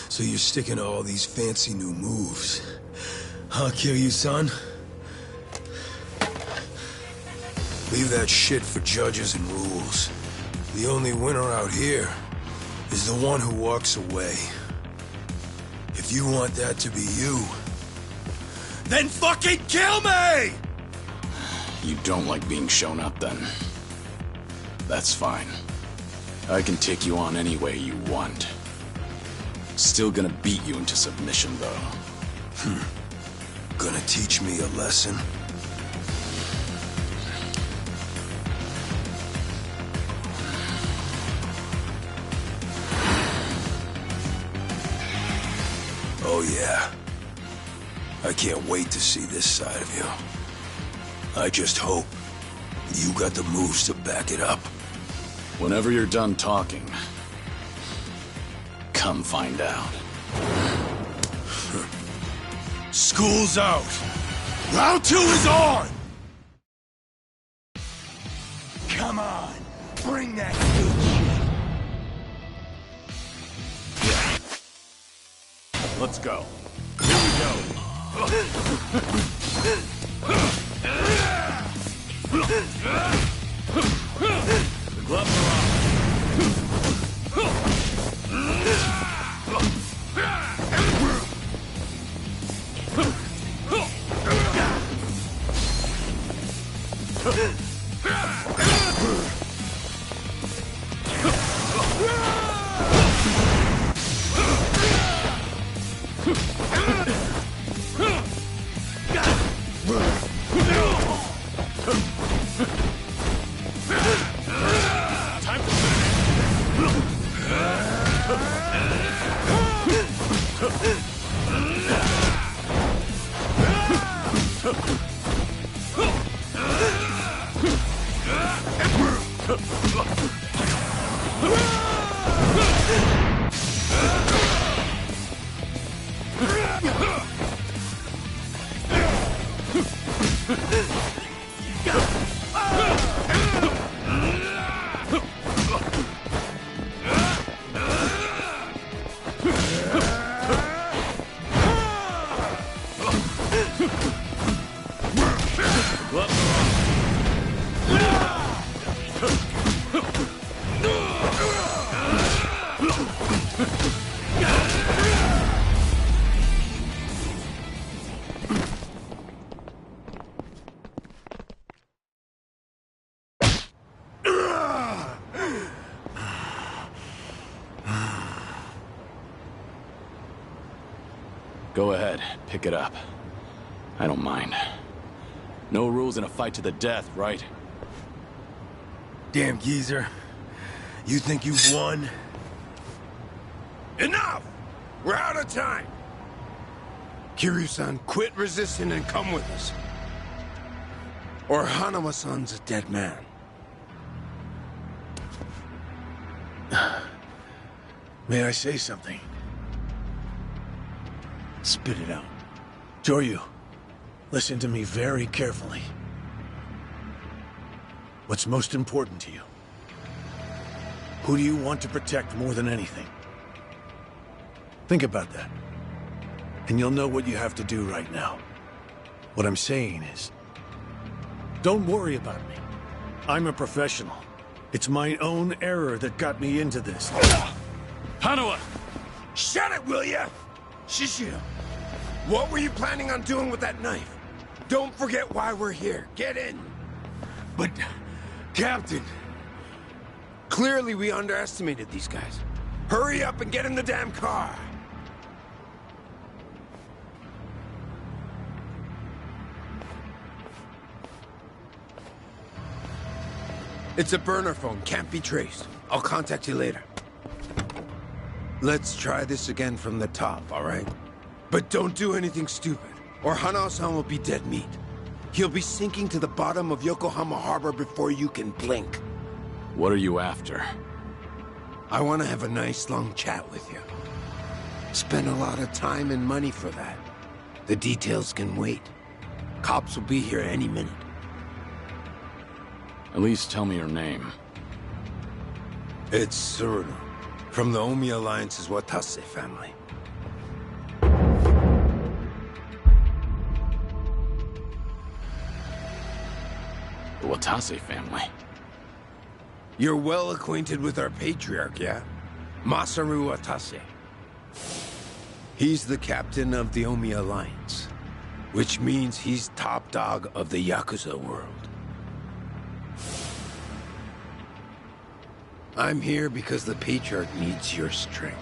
So you're sticking to all these fancy new moves. Huh, Kiryu-san? Leave that shit for judges and rules. The only winner out here is the one who walks away. If you want that to be you, then fucking kill me! You don't like being shown up, then? That's fine. I can take you on any way you want. Still gonna beat you into submission, though. Gonna teach me a lesson? Oh yeah. I can't wait to see this side of you. I just hope you got the moves to back it up. Whenever you're done talking, come find out. School's out. Round 2 is on! Come on, bring that good shit. Let's go. Here we go. The gloves are on. Go ahead, pick it up. I don't mind. No rules in a fight to the death, right? Damn geezer. You think you've won? Enough! We're out of time! Kiryu-san, quit resisting and come with us. Or Hanawa-san's a dead man. May I say something? Spit it out. Joryu, listen to me very carefully. What's most important to you? Who do you want to protect more than anything? Think about that. And you'll know what you have to do right now. What I'm saying is, don't worry about me. I'm a professional. It's my own error that got me into this. Hanawa! Shut it, will ya? Shishio, what were you planning on doing with that knife? Don't forget why we're here. Get in. But, Captain, clearly we underestimated these guys. Hurry up and get in the damn car. It's a burner phone, can't be traced. I'll contact you later. Let's try this again from the top, all right? But don't do anything stupid, or Hanao-san will be dead meat. He'll be sinking to the bottom of Yokohama Harbor before you can blink. What are you after? I want to have a nice long chat with you. Spend a lot of time and money for that. The details can wait. Cops will be here any minute. At least tell me your name. It's Tsuruno, from the Omi Alliance's Watase family. The Watase family? You're well acquainted with our patriarch, yeah? Masaru Watase. He's the captain of the Omi Alliance, which means he's top dog of the Yakuza world. I'm here because the patriarch needs your strength.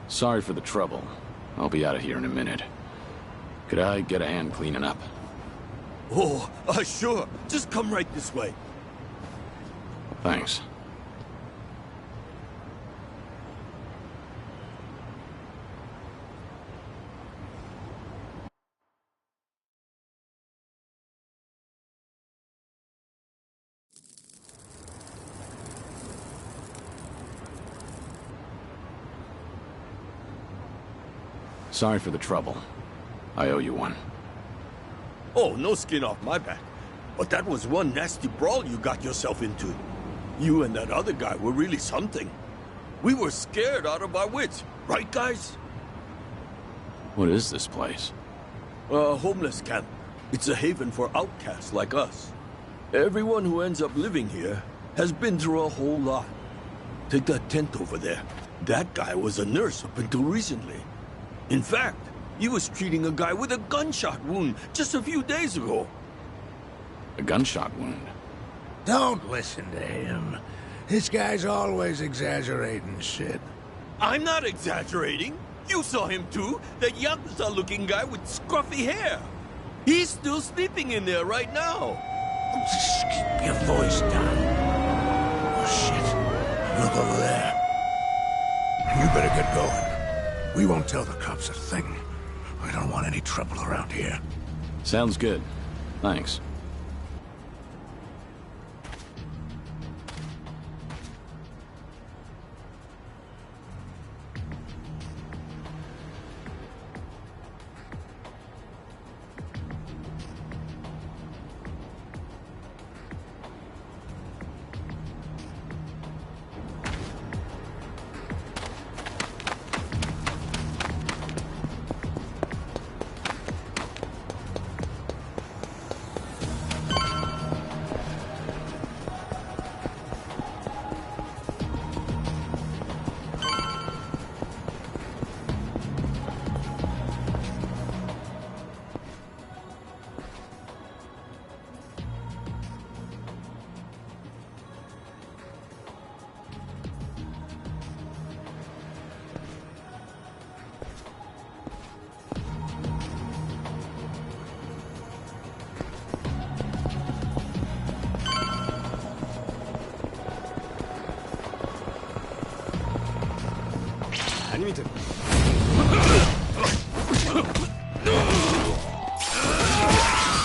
Sorry for the trouble. I'll be out of here in a minute. Could I get a hand cleaning up? Oh, sure. Just come right this way. Thanks. Sorry for the trouble. I owe you one. Oh, no skin off my back. But that was one nasty brawl you got yourself into. You and that other guy were really something. We were scared out of our wits. Right, guys? What is this place? A homeless camp. It's a haven for outcasts like us. Everyone who ends up living here has been through a whole lot. Take that tent over there. That guy was a nurse up until recently. In fact, he was treating a guy with a gunshot wound just a few days ago. A gunshot wound? Don't listen to him. This guy's always exaggerating shit. I'm not exaggerating. You saw him too. That Yakuza-looking guy with scruffy hair. He's still sleeping in there right now. Just keep your voice down. Oh, shit. Look over there. You better get going. We won't tell the cops a thing. We don't want any trouble around here. Sounds good. Thanks.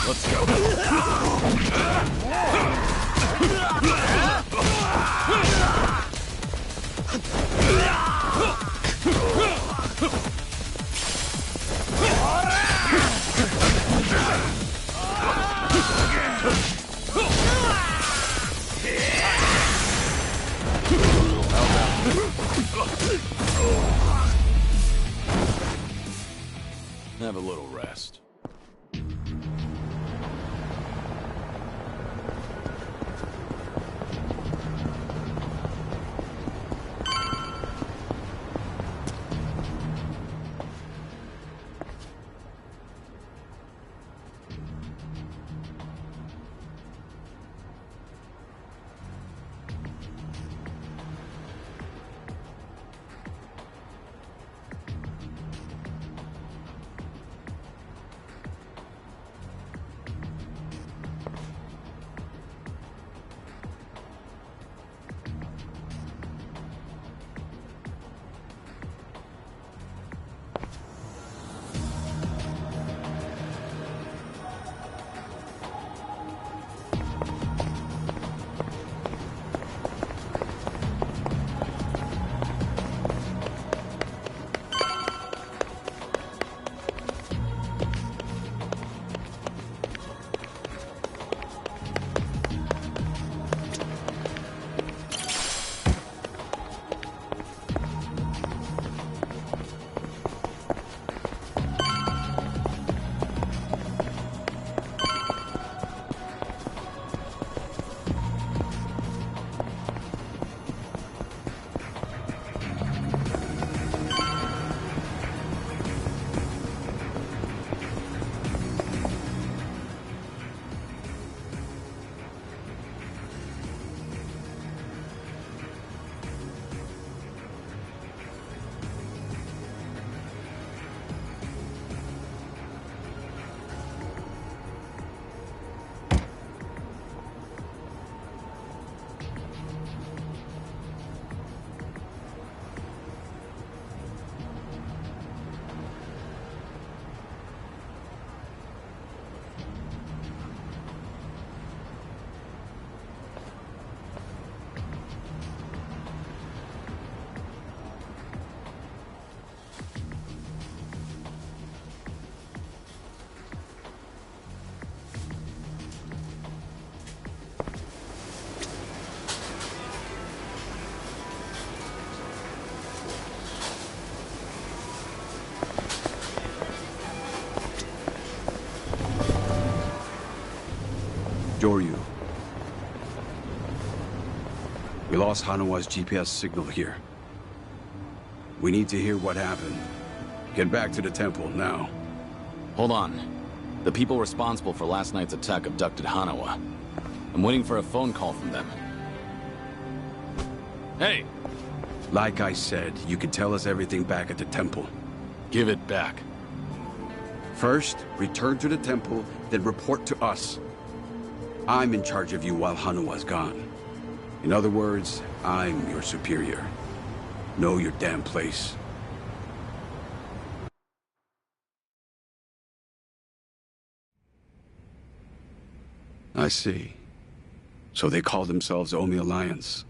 Let's go. Have a little rest. Doryu. We lost Hanawa's GPS signal here. We need to hear what happened. Get back to the temple, now. Hold on. The people responsible for last night's attack abducted Hanawa. I'm waiting for a phone call from them. Hey! Like I said, you can tell us everything back at the temple. Give it back. First, return to the temple, then report to us. I'm in charge of you while Hanawa's gone. In other words, I'm your superior. Know your damn place. I see. So they call themselves Omi Alliance.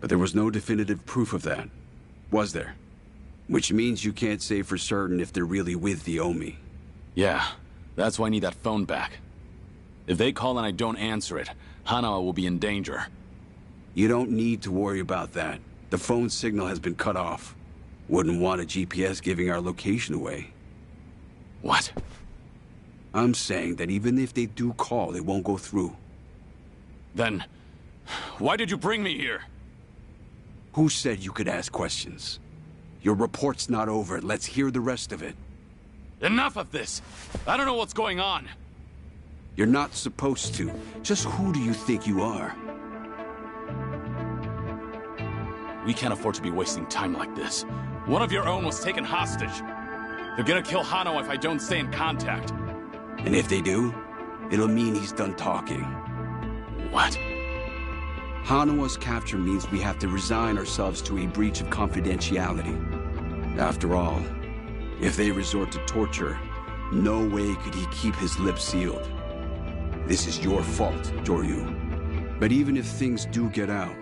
But there was no definitive proof of that, was there? Which means you can't say for certain if they're really with the Omi. Yeah, that's why I need that phone back. If they call and I don't answer it, Hanawa will be in danger. You don't need to worry about that. The phone signal has been cut off. Wouldn't want a GPS giving our location away. What? I'm saying that even if they do call, it won't go through. Then, why did you bring me here? Who said you could ask questions? Your report's not over. Let's hear the rest of it. Enough of this! I don't know what's going on! You're not supposed to. Just who do you think you are? We can't afford to be wasting time like this. One of your own was taken hostage. They're gonna kill Hano if I don't stay in contact. And if they do, it'll mean he's done talking. What? Hanawa's capture means we have to resign ourselves to a breach of confidentiality. After all, if they resort to torture, no way could he keep his lips sealed. This is your fault, Joryu. But even if things do get out,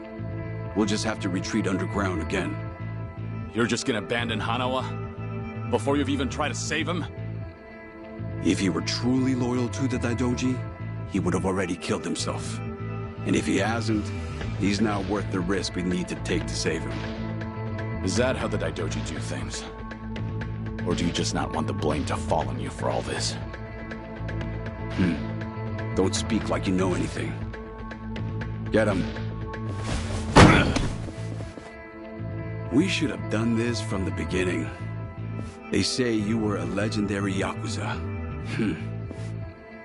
we'll just have to retreat underground again. You're just gonna abandon Hanawa? Before you've even tried to save him? If he were truly loyal to the Daidoji, he would have already killed himself. And if he hasn't, he's not worth the risk we need to take to save him. Is that how the Daidoji do things? Or do you just not want the blame to fall on you for all this? Don't speak like you know anything. Get him. We should have done this from the beginning. They say you were a legendary Yakuza.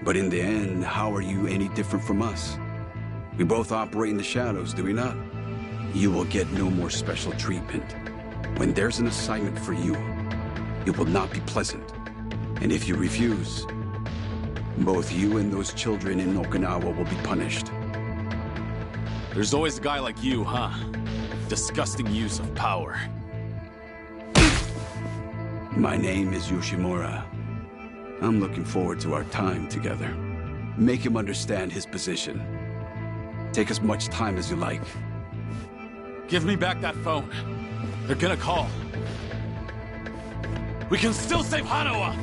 But in the end, how are you any different from us? We both operate in the shadows, do we not? You will get no more special treatment. When there's an assignment for you, it will not be pleasant. And if you refuse, both you and those children in Okinawa will be punished. There's always a guy like you, huh? Disgusting use of power. My name is Yoshimura. I'm looking forward to our time together. Make him understand his position. Take as much time as you like. Give me back that phone. They're gonna call. We can still save Hanawa!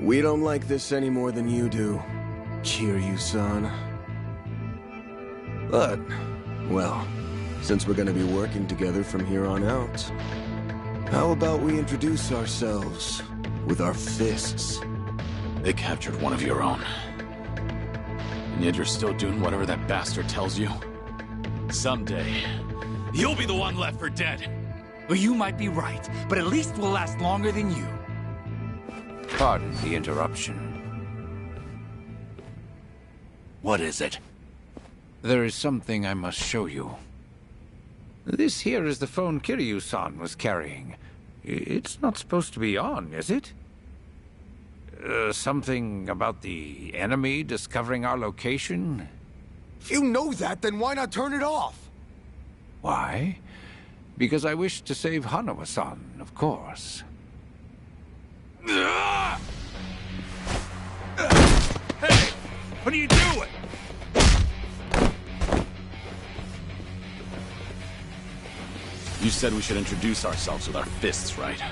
We don't like this any more than you do, Kiryu-san. But, well, since we're gonna be working together from here on out, how about we introduce ourselves with our fists? They captured one of your own. And yet you're still doing whatever that bastard tells you? Someday, you'll be the one left for dead. Well, you might be right, but at least we'll last longer than you. Pardon the interruption. What is it? There is something I must show you. This here is the phone Kiryu-san was carrying. It's not supposed to be on, is it? Something about the enemy discovering our location? If you know that, then why not turn it off? Why? Because I wish to save Hanawa-san, of course. Hey! What are you doing? You said we should introduce ourselves with our fists, right?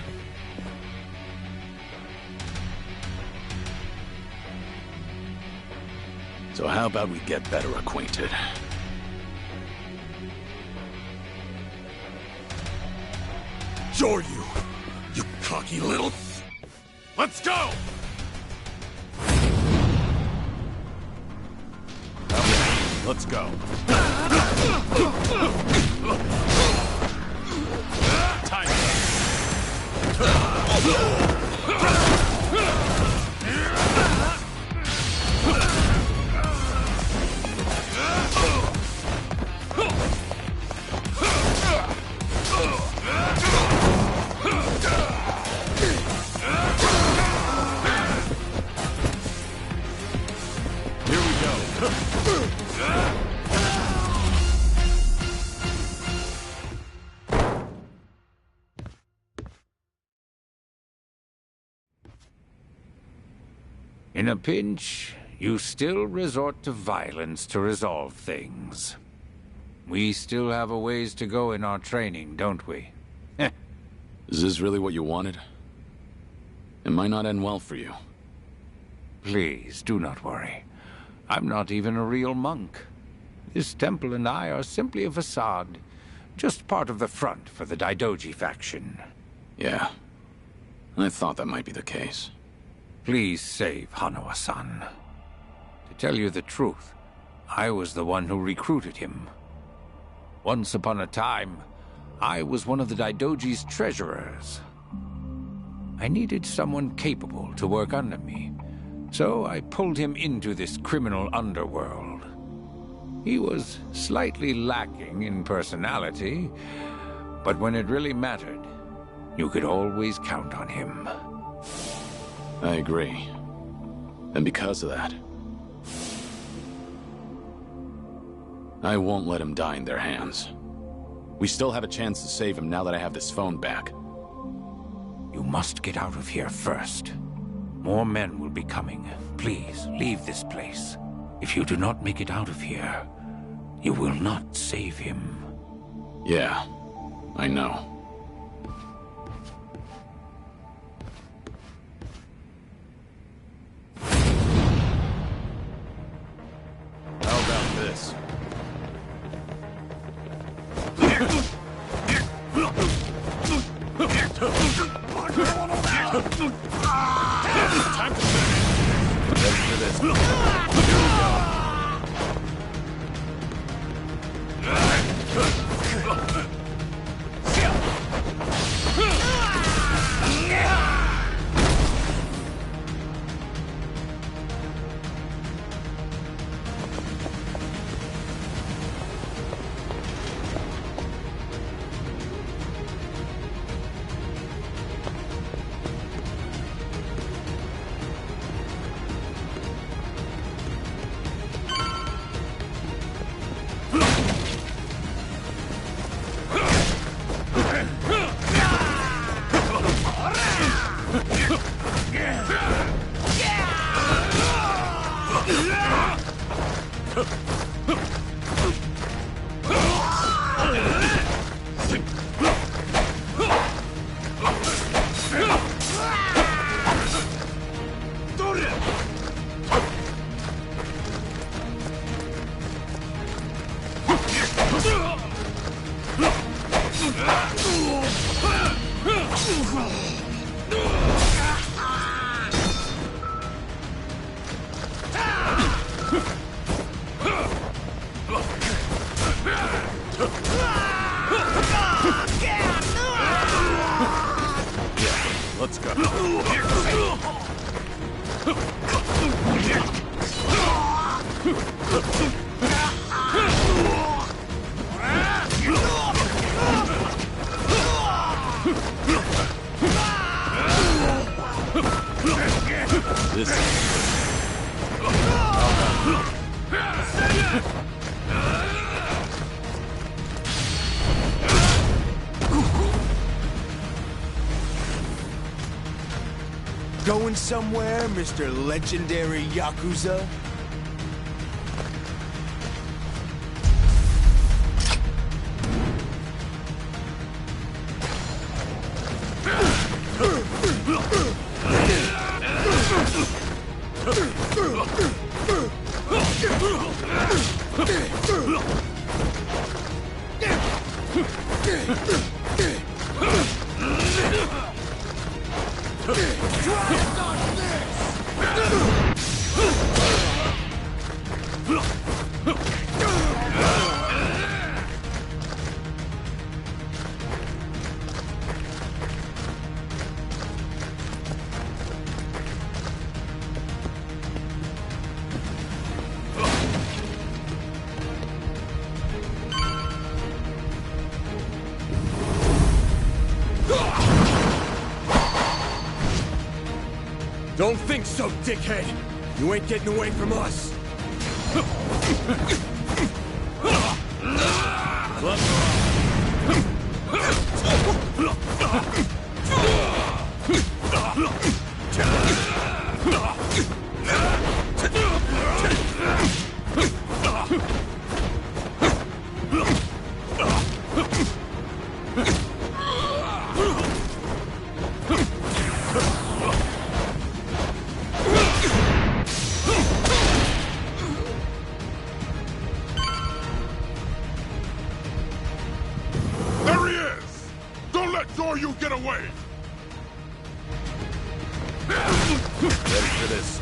So how about we get better acquainted? Joryu! You cocky little... Let's go! Let's go. Time. Here we go. In a pinch, you still resort to violence to resolve things. We still have a ways to go in our training, don't we? Is this really what you wanted? It might not end well for you. Please, do not worry. I'm not even a real monk. This temple and I are simply a facade. Just part of the front for the Daidoji faction. Yeah. I thought that might be the case. Please save Hanawa-san. To tell you the truth, I was the one who recruited him. Once upon a time, I was one of the Daidoji's treasurers. I needed someone capable to work under me, So I pulled him into this criminal underworld. He was slightly lacking in personality, but when it really mattered, you could always count on him. I agree. And because of that, I won't let him die in their hands. We still have a chance to save him now that I have this phone back. You must get out of here first. More men will be coming. Please, leave this place. If you do not make it out of here, you will not save him. Yeah, I know. How about this? Time to finish. Ready for this. Here we go. Let's go. This Going somewhere, Mr. Legendary Yakuza? Don't think so, dickhead! You ain't getting away from us! There he is! Don't let Zoryu get away! Ready for this.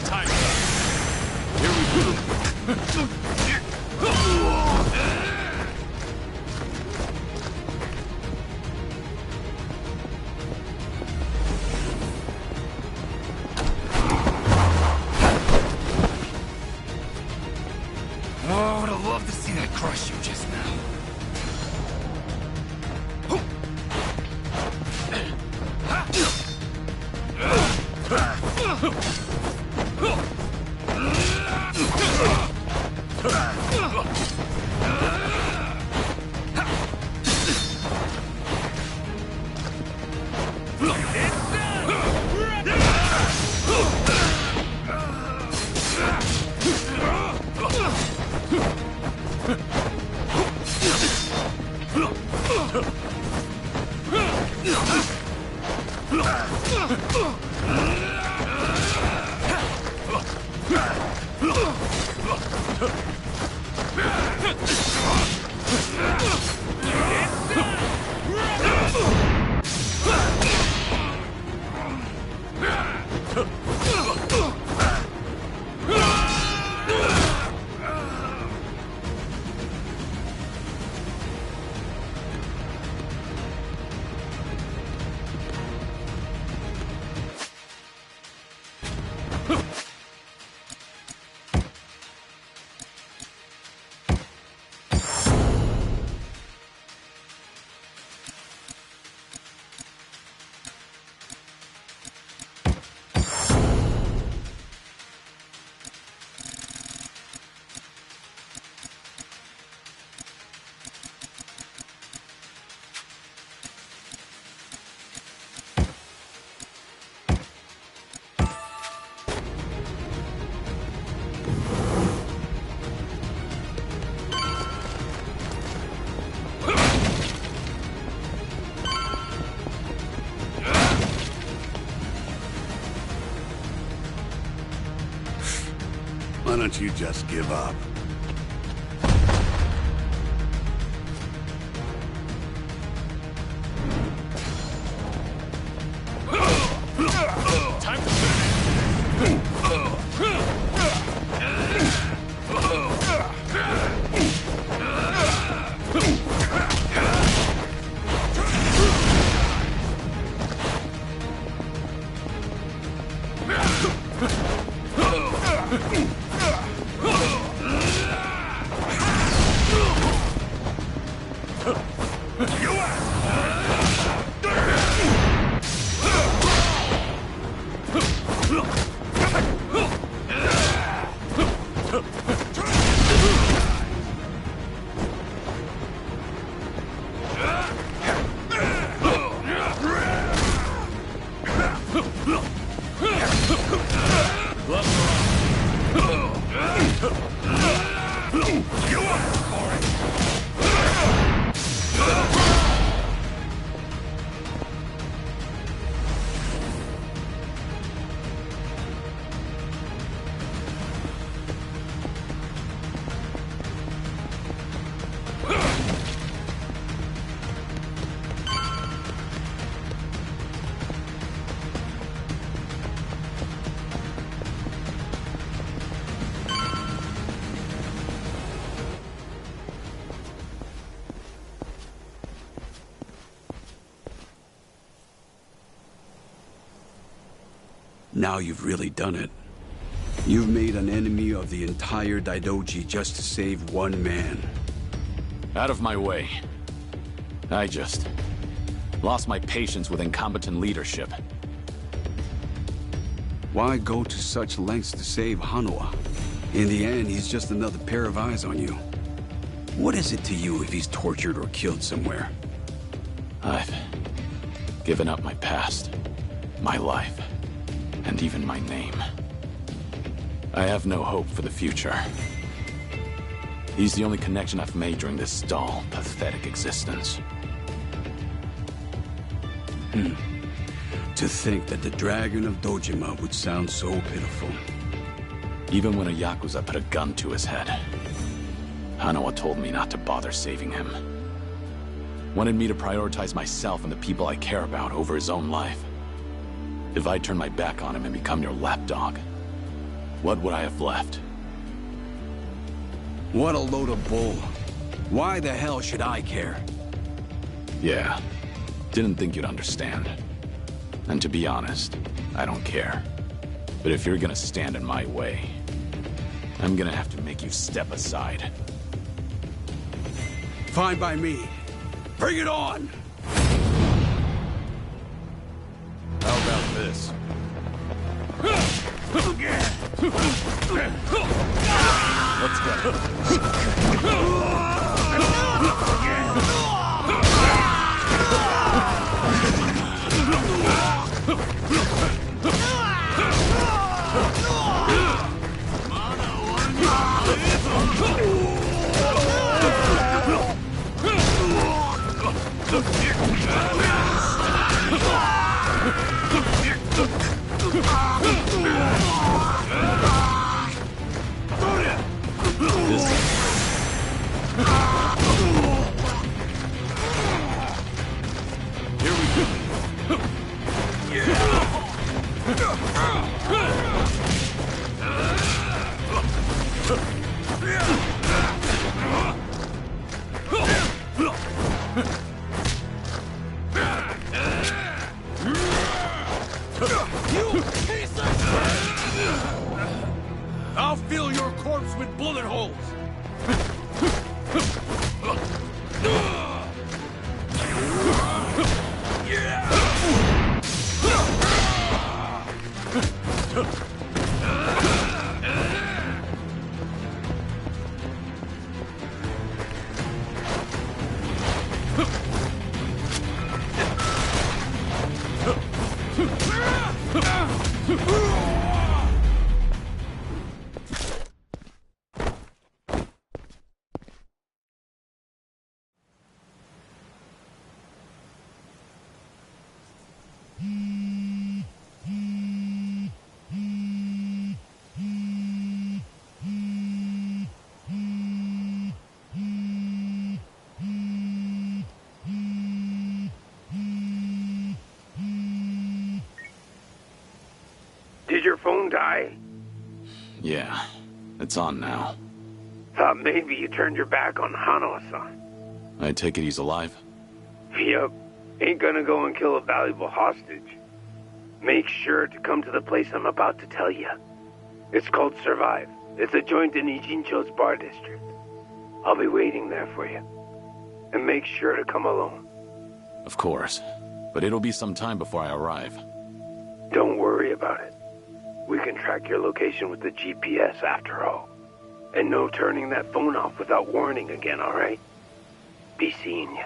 Time. Here we go. Oh, I would have loved to see that crush you just now. Why don't you just give up? Time to finish. Now you've really done it. You've made an enemy of the entire Daidoji just to save one man. Out of my way. I just lost my patience with incompetent leadership. Why go to such lengths to save Hanawa? In the end, he's just another pair of eyes on you. What is it to you if he's tortured or killed somewhere? I've given up my past, my life, and even my name. I have no hope for the future. He's the only connection I've made during this dull, pathetic existence. To think that the Dragon of Dojima would sound so pitiful. Even when a Yakuza put a gun to his head, Hanawa told me not to bother saving him. Wanted me to prioritize myself and the people I care about over his own life. If I turn my back on him and become your lapdog, what would I have left? What a load of bull. Why the hell should I care? Yeah, didn't think you'd understand. And to be honest, I don't care. But if you're gonna stand in my way, I'm gonna have to make you step aside. Fine by me. Bring it on! How about this? Let's I'll fill your corpse with bullet holes! Did your phone die? Yeah, it's on now. Thought maybe you turned your back on Hanawa-san. I take it he's alive? Yep. Ain't gonna go and kill a valuable hostage. Make sure to come to the place I'm about to tell you. It's called Survive. It's a joint in Ijincho's bar district. I'll be waiting there for you. And make sure to come alone. Of course. But it'll be some time before I arrive. Don't worry about it. We can track your location with the GPS after all. And no turning that phone off without warning again, alright? Be seeing you.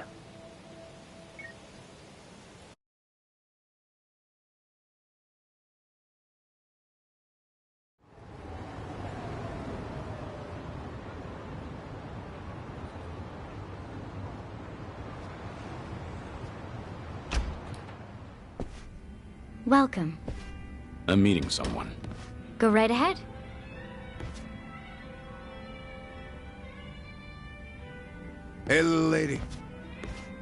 Welcome. I'm meeting someone. Go right ahead. Hey, little lady.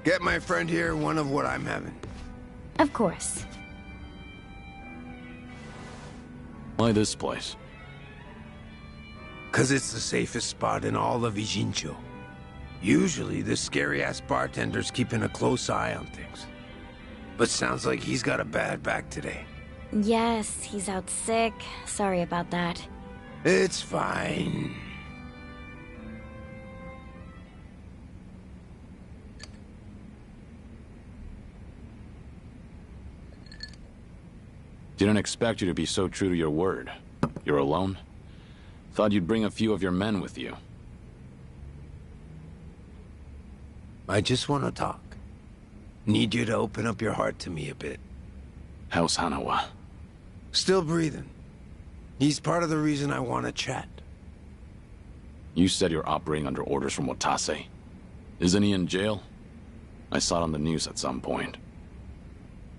Get my friend here one of what I'm having. Of course. Why this place? 'Cause it's the safest spot in all of Ijincho. Usually, the scary-ass bartender's keeping a close eye on things. But sounds like he's got a bad back today. Yes, he's out sick. Sorry about that. It's fine. Didn't expect you to be so true to your word. You're alone? Thought you'd bring a few of your men with you. I just want to talk. Need you to open up your heart to me a bit. How's Hanawa? Still breathing. He's part of the reason I want to chat. You said you're operating under orders from Watase. Isn't he in jail? I saw it on the news at some point.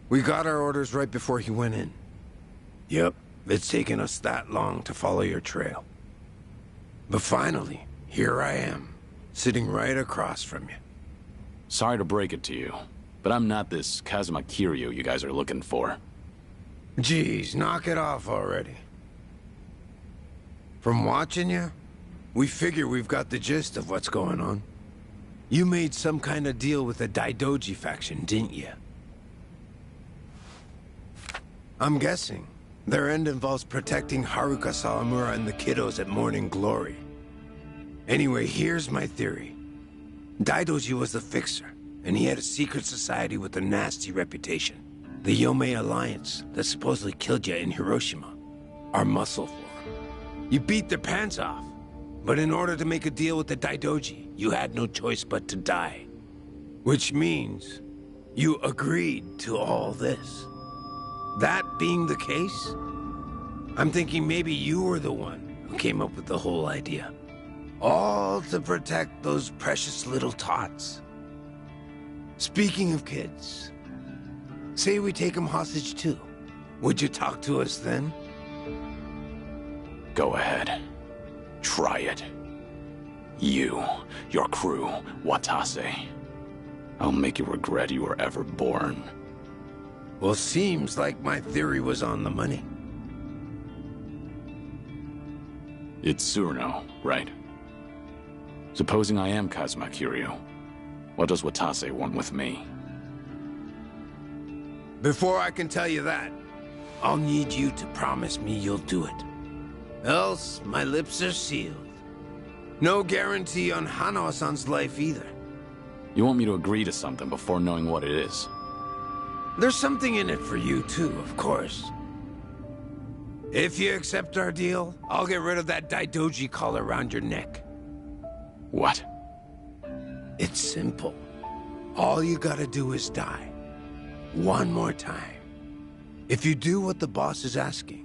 We got our orders right before he went in. Yep, it's taken us that long to follow your trail. But finally, here I am, sitting right across from you. Sorry to break it to you, but I'm not this Kazuma Kiryu you guys are looking for. Geez, knock it off already. From watching you, we figure we've got the gist of what's going on. You made some kind of deal with the Daidoji faction, didn't you? I'm guessing their end involves protecting Haruka Sawamura and the kiddos at Morning Glory. Anyway, here's my theory. Daidoji was the fixer, and he had a secret society with a nasty reputation. The Yomei Alliance that supposedly killed you in Hiroshima. Our muscle for him. You beat their pants off. But in order to make a deal with the Daidoji, you had no choice but to die. Which means you agreed to all this. That being the case, I'm thinking maybe you were the one who came up with the whole idea. All to protect those precious little tots. Speaking of kids, say we take them hostage too. Would you talk to us then? Go ahead. Try it. You, your crew, Watase. I'll make you regret you were ever born. Well, seems like my theory was on the money. It's Tsuruno, right? Supposing I am Kazuma Kiryu, what does Watase want with me? Before I can tell you that, I'll need you to promise me you'll do it. Else, my lips are sealed. No guarantee on Hanawa-san's life either. You want me to agree to something before knowing what it is? There's something in it for you too, of course. If you accept our deal, I'll get rid of that Daidoji collar around your neck. What? It's simple. All you gotta do is die. One more time. If you do what the boss is asking,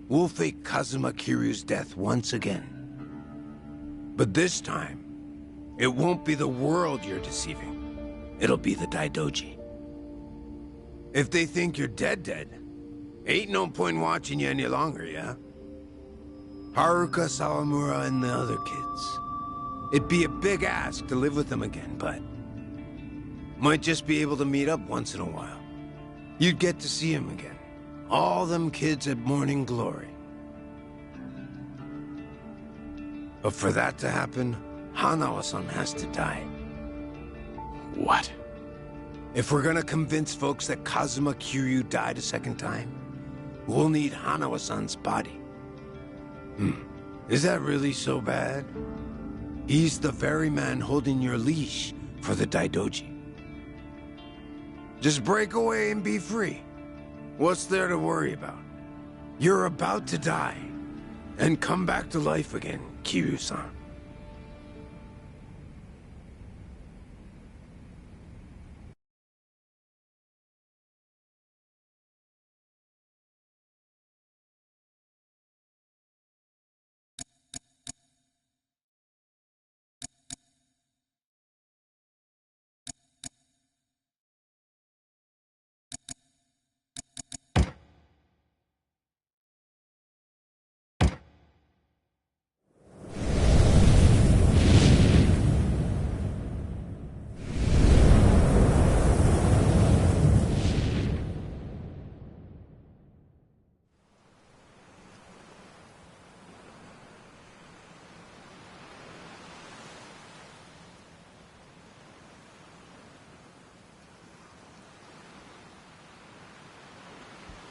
we'll fake Kazuma Kiryu's death once again. But this time, it won't be the world you're deceiving. It'll be the Daidoji. If they think you're dead, ain't no point watching you any longer, yeah? Haruka, Sawamura, and the other kids. It'd be a big ask to live with them again, but might just be able to meet up once in a while. You'd get to see them again. All them kids at Morning Glory. But for that to happen, Hanawa-san has to die. What? If we're gonna convince folks that Kazuma Kiryu died a second time, we'll need Hanawa-san's body. Is that really so bad? He's the very man holding your leash for the Daidoji. Just break away and be free. What's there to worry about? You're about to die, and come back to life again, Kiryu-san.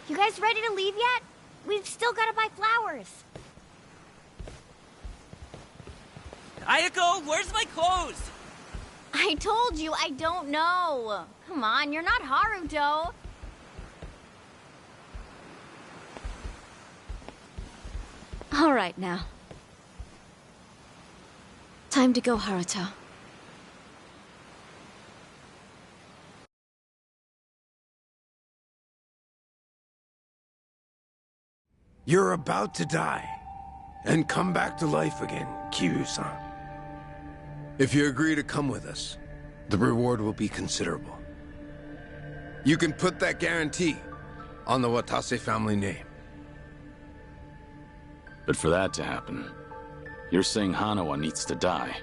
You guys ready to leave yet? We've still got to buy flowers. Ayako, where's my clothes? I told you I don't know. Come on, you're not Haruto. All right now. Time to go, Haruto. You're about to die, and come back to life again, Kiryu-san. If you agree to come with us, the reward will be considerable. You can put that guarantee on the Watase family name. But for that to happen, you're saying Hanawa needs to die.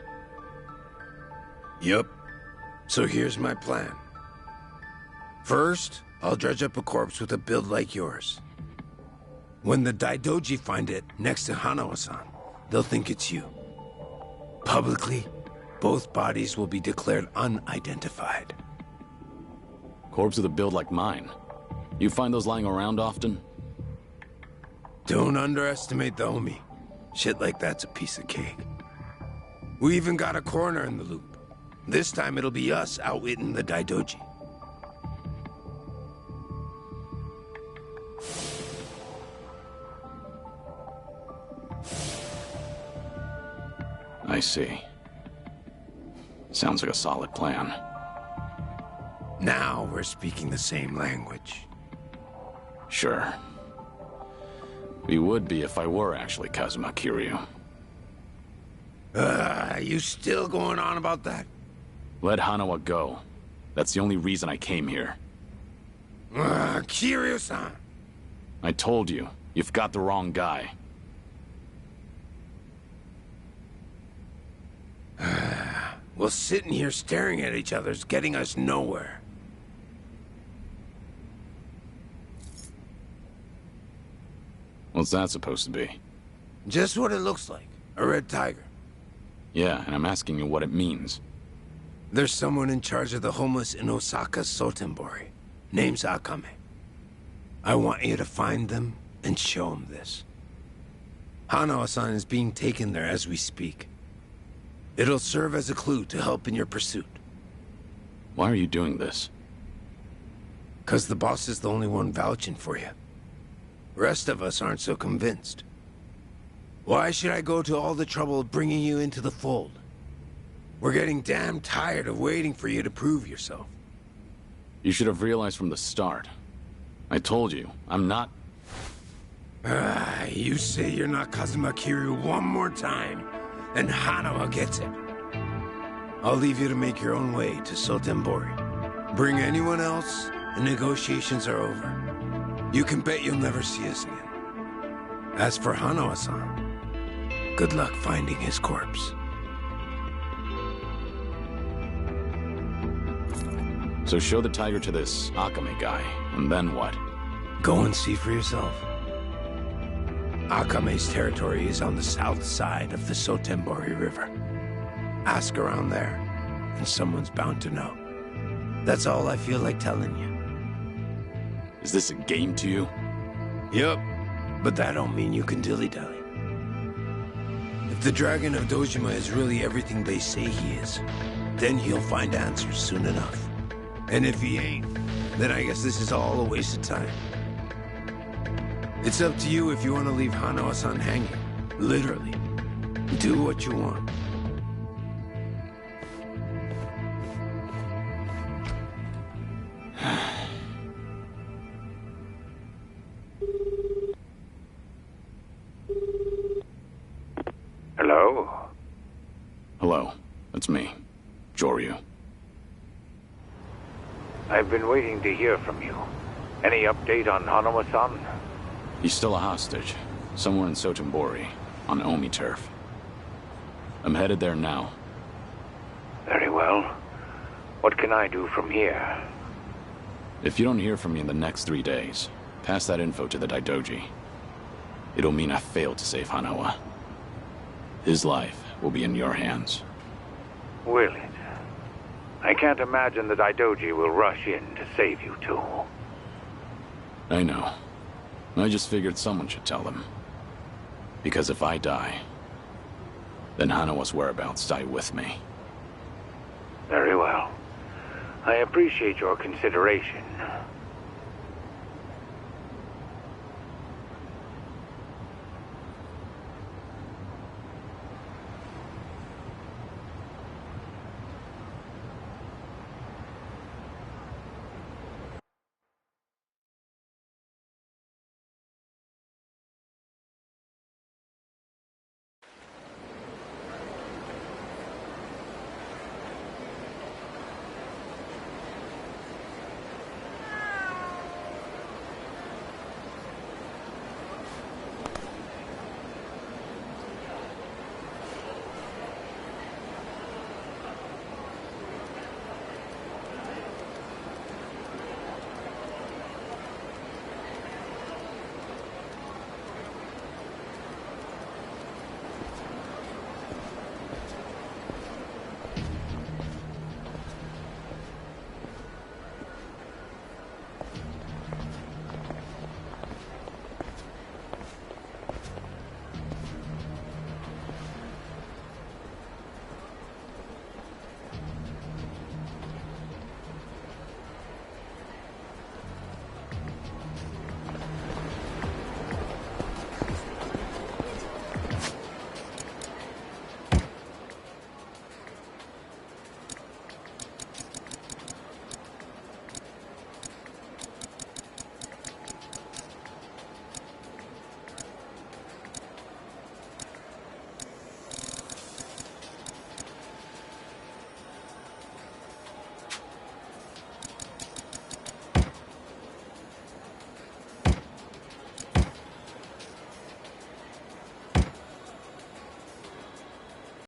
Yup. So here's my plan. First, I'll dredge up a corpse with a build like yours. When the Daidoji find it next to Hanawa-san, they'll think it's you. Publicly, both bodies will be declared unidentified. Corpse with a build like mine. You find those lying around often? Don't underestimate the Omi. Shit like that's a piece of cake. We even got a coroner in the loop. This time it'll be us outwitting the Daidoji. I see. Sounds like a solid plan. Now we're speaking the same language. Sure. We would be if I were actually Kazuma Kiryu. You still going on about that? Let Hanawa go. That's the only reason I came here. Kiryu-san! I told you, you've got the wrong guy. Well, sitting here staring at each other's getting us nowhere. What's that supposed to be? Just what it looks like. A red tiger. Yeah, and I'm asking you what it means. There's someone in charge of the homeless in Osaka's Sotenbori. Name's Akame. I want you to find them and show them this. Hanawa-san is being taken there as we speak. It'll serve as a clue to help in your pursuit. Why are you doing this? 'Cause the boss is the only one vouching for you. Rest of us aren't so convinced. Why should I go to all the trouble of bringing you into the fold? We're getting damn tired of waiting for you to prove yourself. You should have realized from the start. I told you, I'm not... You say you're not Kazuma Kiryu one more time, and Hanawa gets it. I'll leave you to make your own way to Sotenbori. Bring anyone else, and negotiations are over. You can bet you'll never see us again. As for Hanawa-san, good luck finding his corpse. So show the tiger to this Akame guy, and then what? Go and see for yourself. Akame's territory is on the south side of the Sotenbori River. Ask around there, and someone's bound to know. That's all I feel like telling you. Is this a game to you? Yup, but that don't mean you can dilly-dally. If the Dragon of Dojima is really everything they say he is, then he'll find answers soon enough. And if he ain't, then I guess this is all a waste of time. It's up to you if you want to leave Hanawa-san hanging. Literally. Do what you want. Hello? Hello, it's me, Joryu. I've been waiting to hear from you. Any update on Hanawa-san? He's still a hostage, somewhere in Sotenbori, on Omi turf. I'm headed there now. Very well. What can I do from here? If you don't hear from me in the next 3 days, pass that info to the Daidoji. It'll mean I failed to save Hanawa. His life will be in your hands. Will it? I can't imagine the Daidoji will rush in to save you two. I know. I just figured someone should tell them. Because if I die, then Hanawa's whereabouts die with me. Very well. I appreciate your consideration.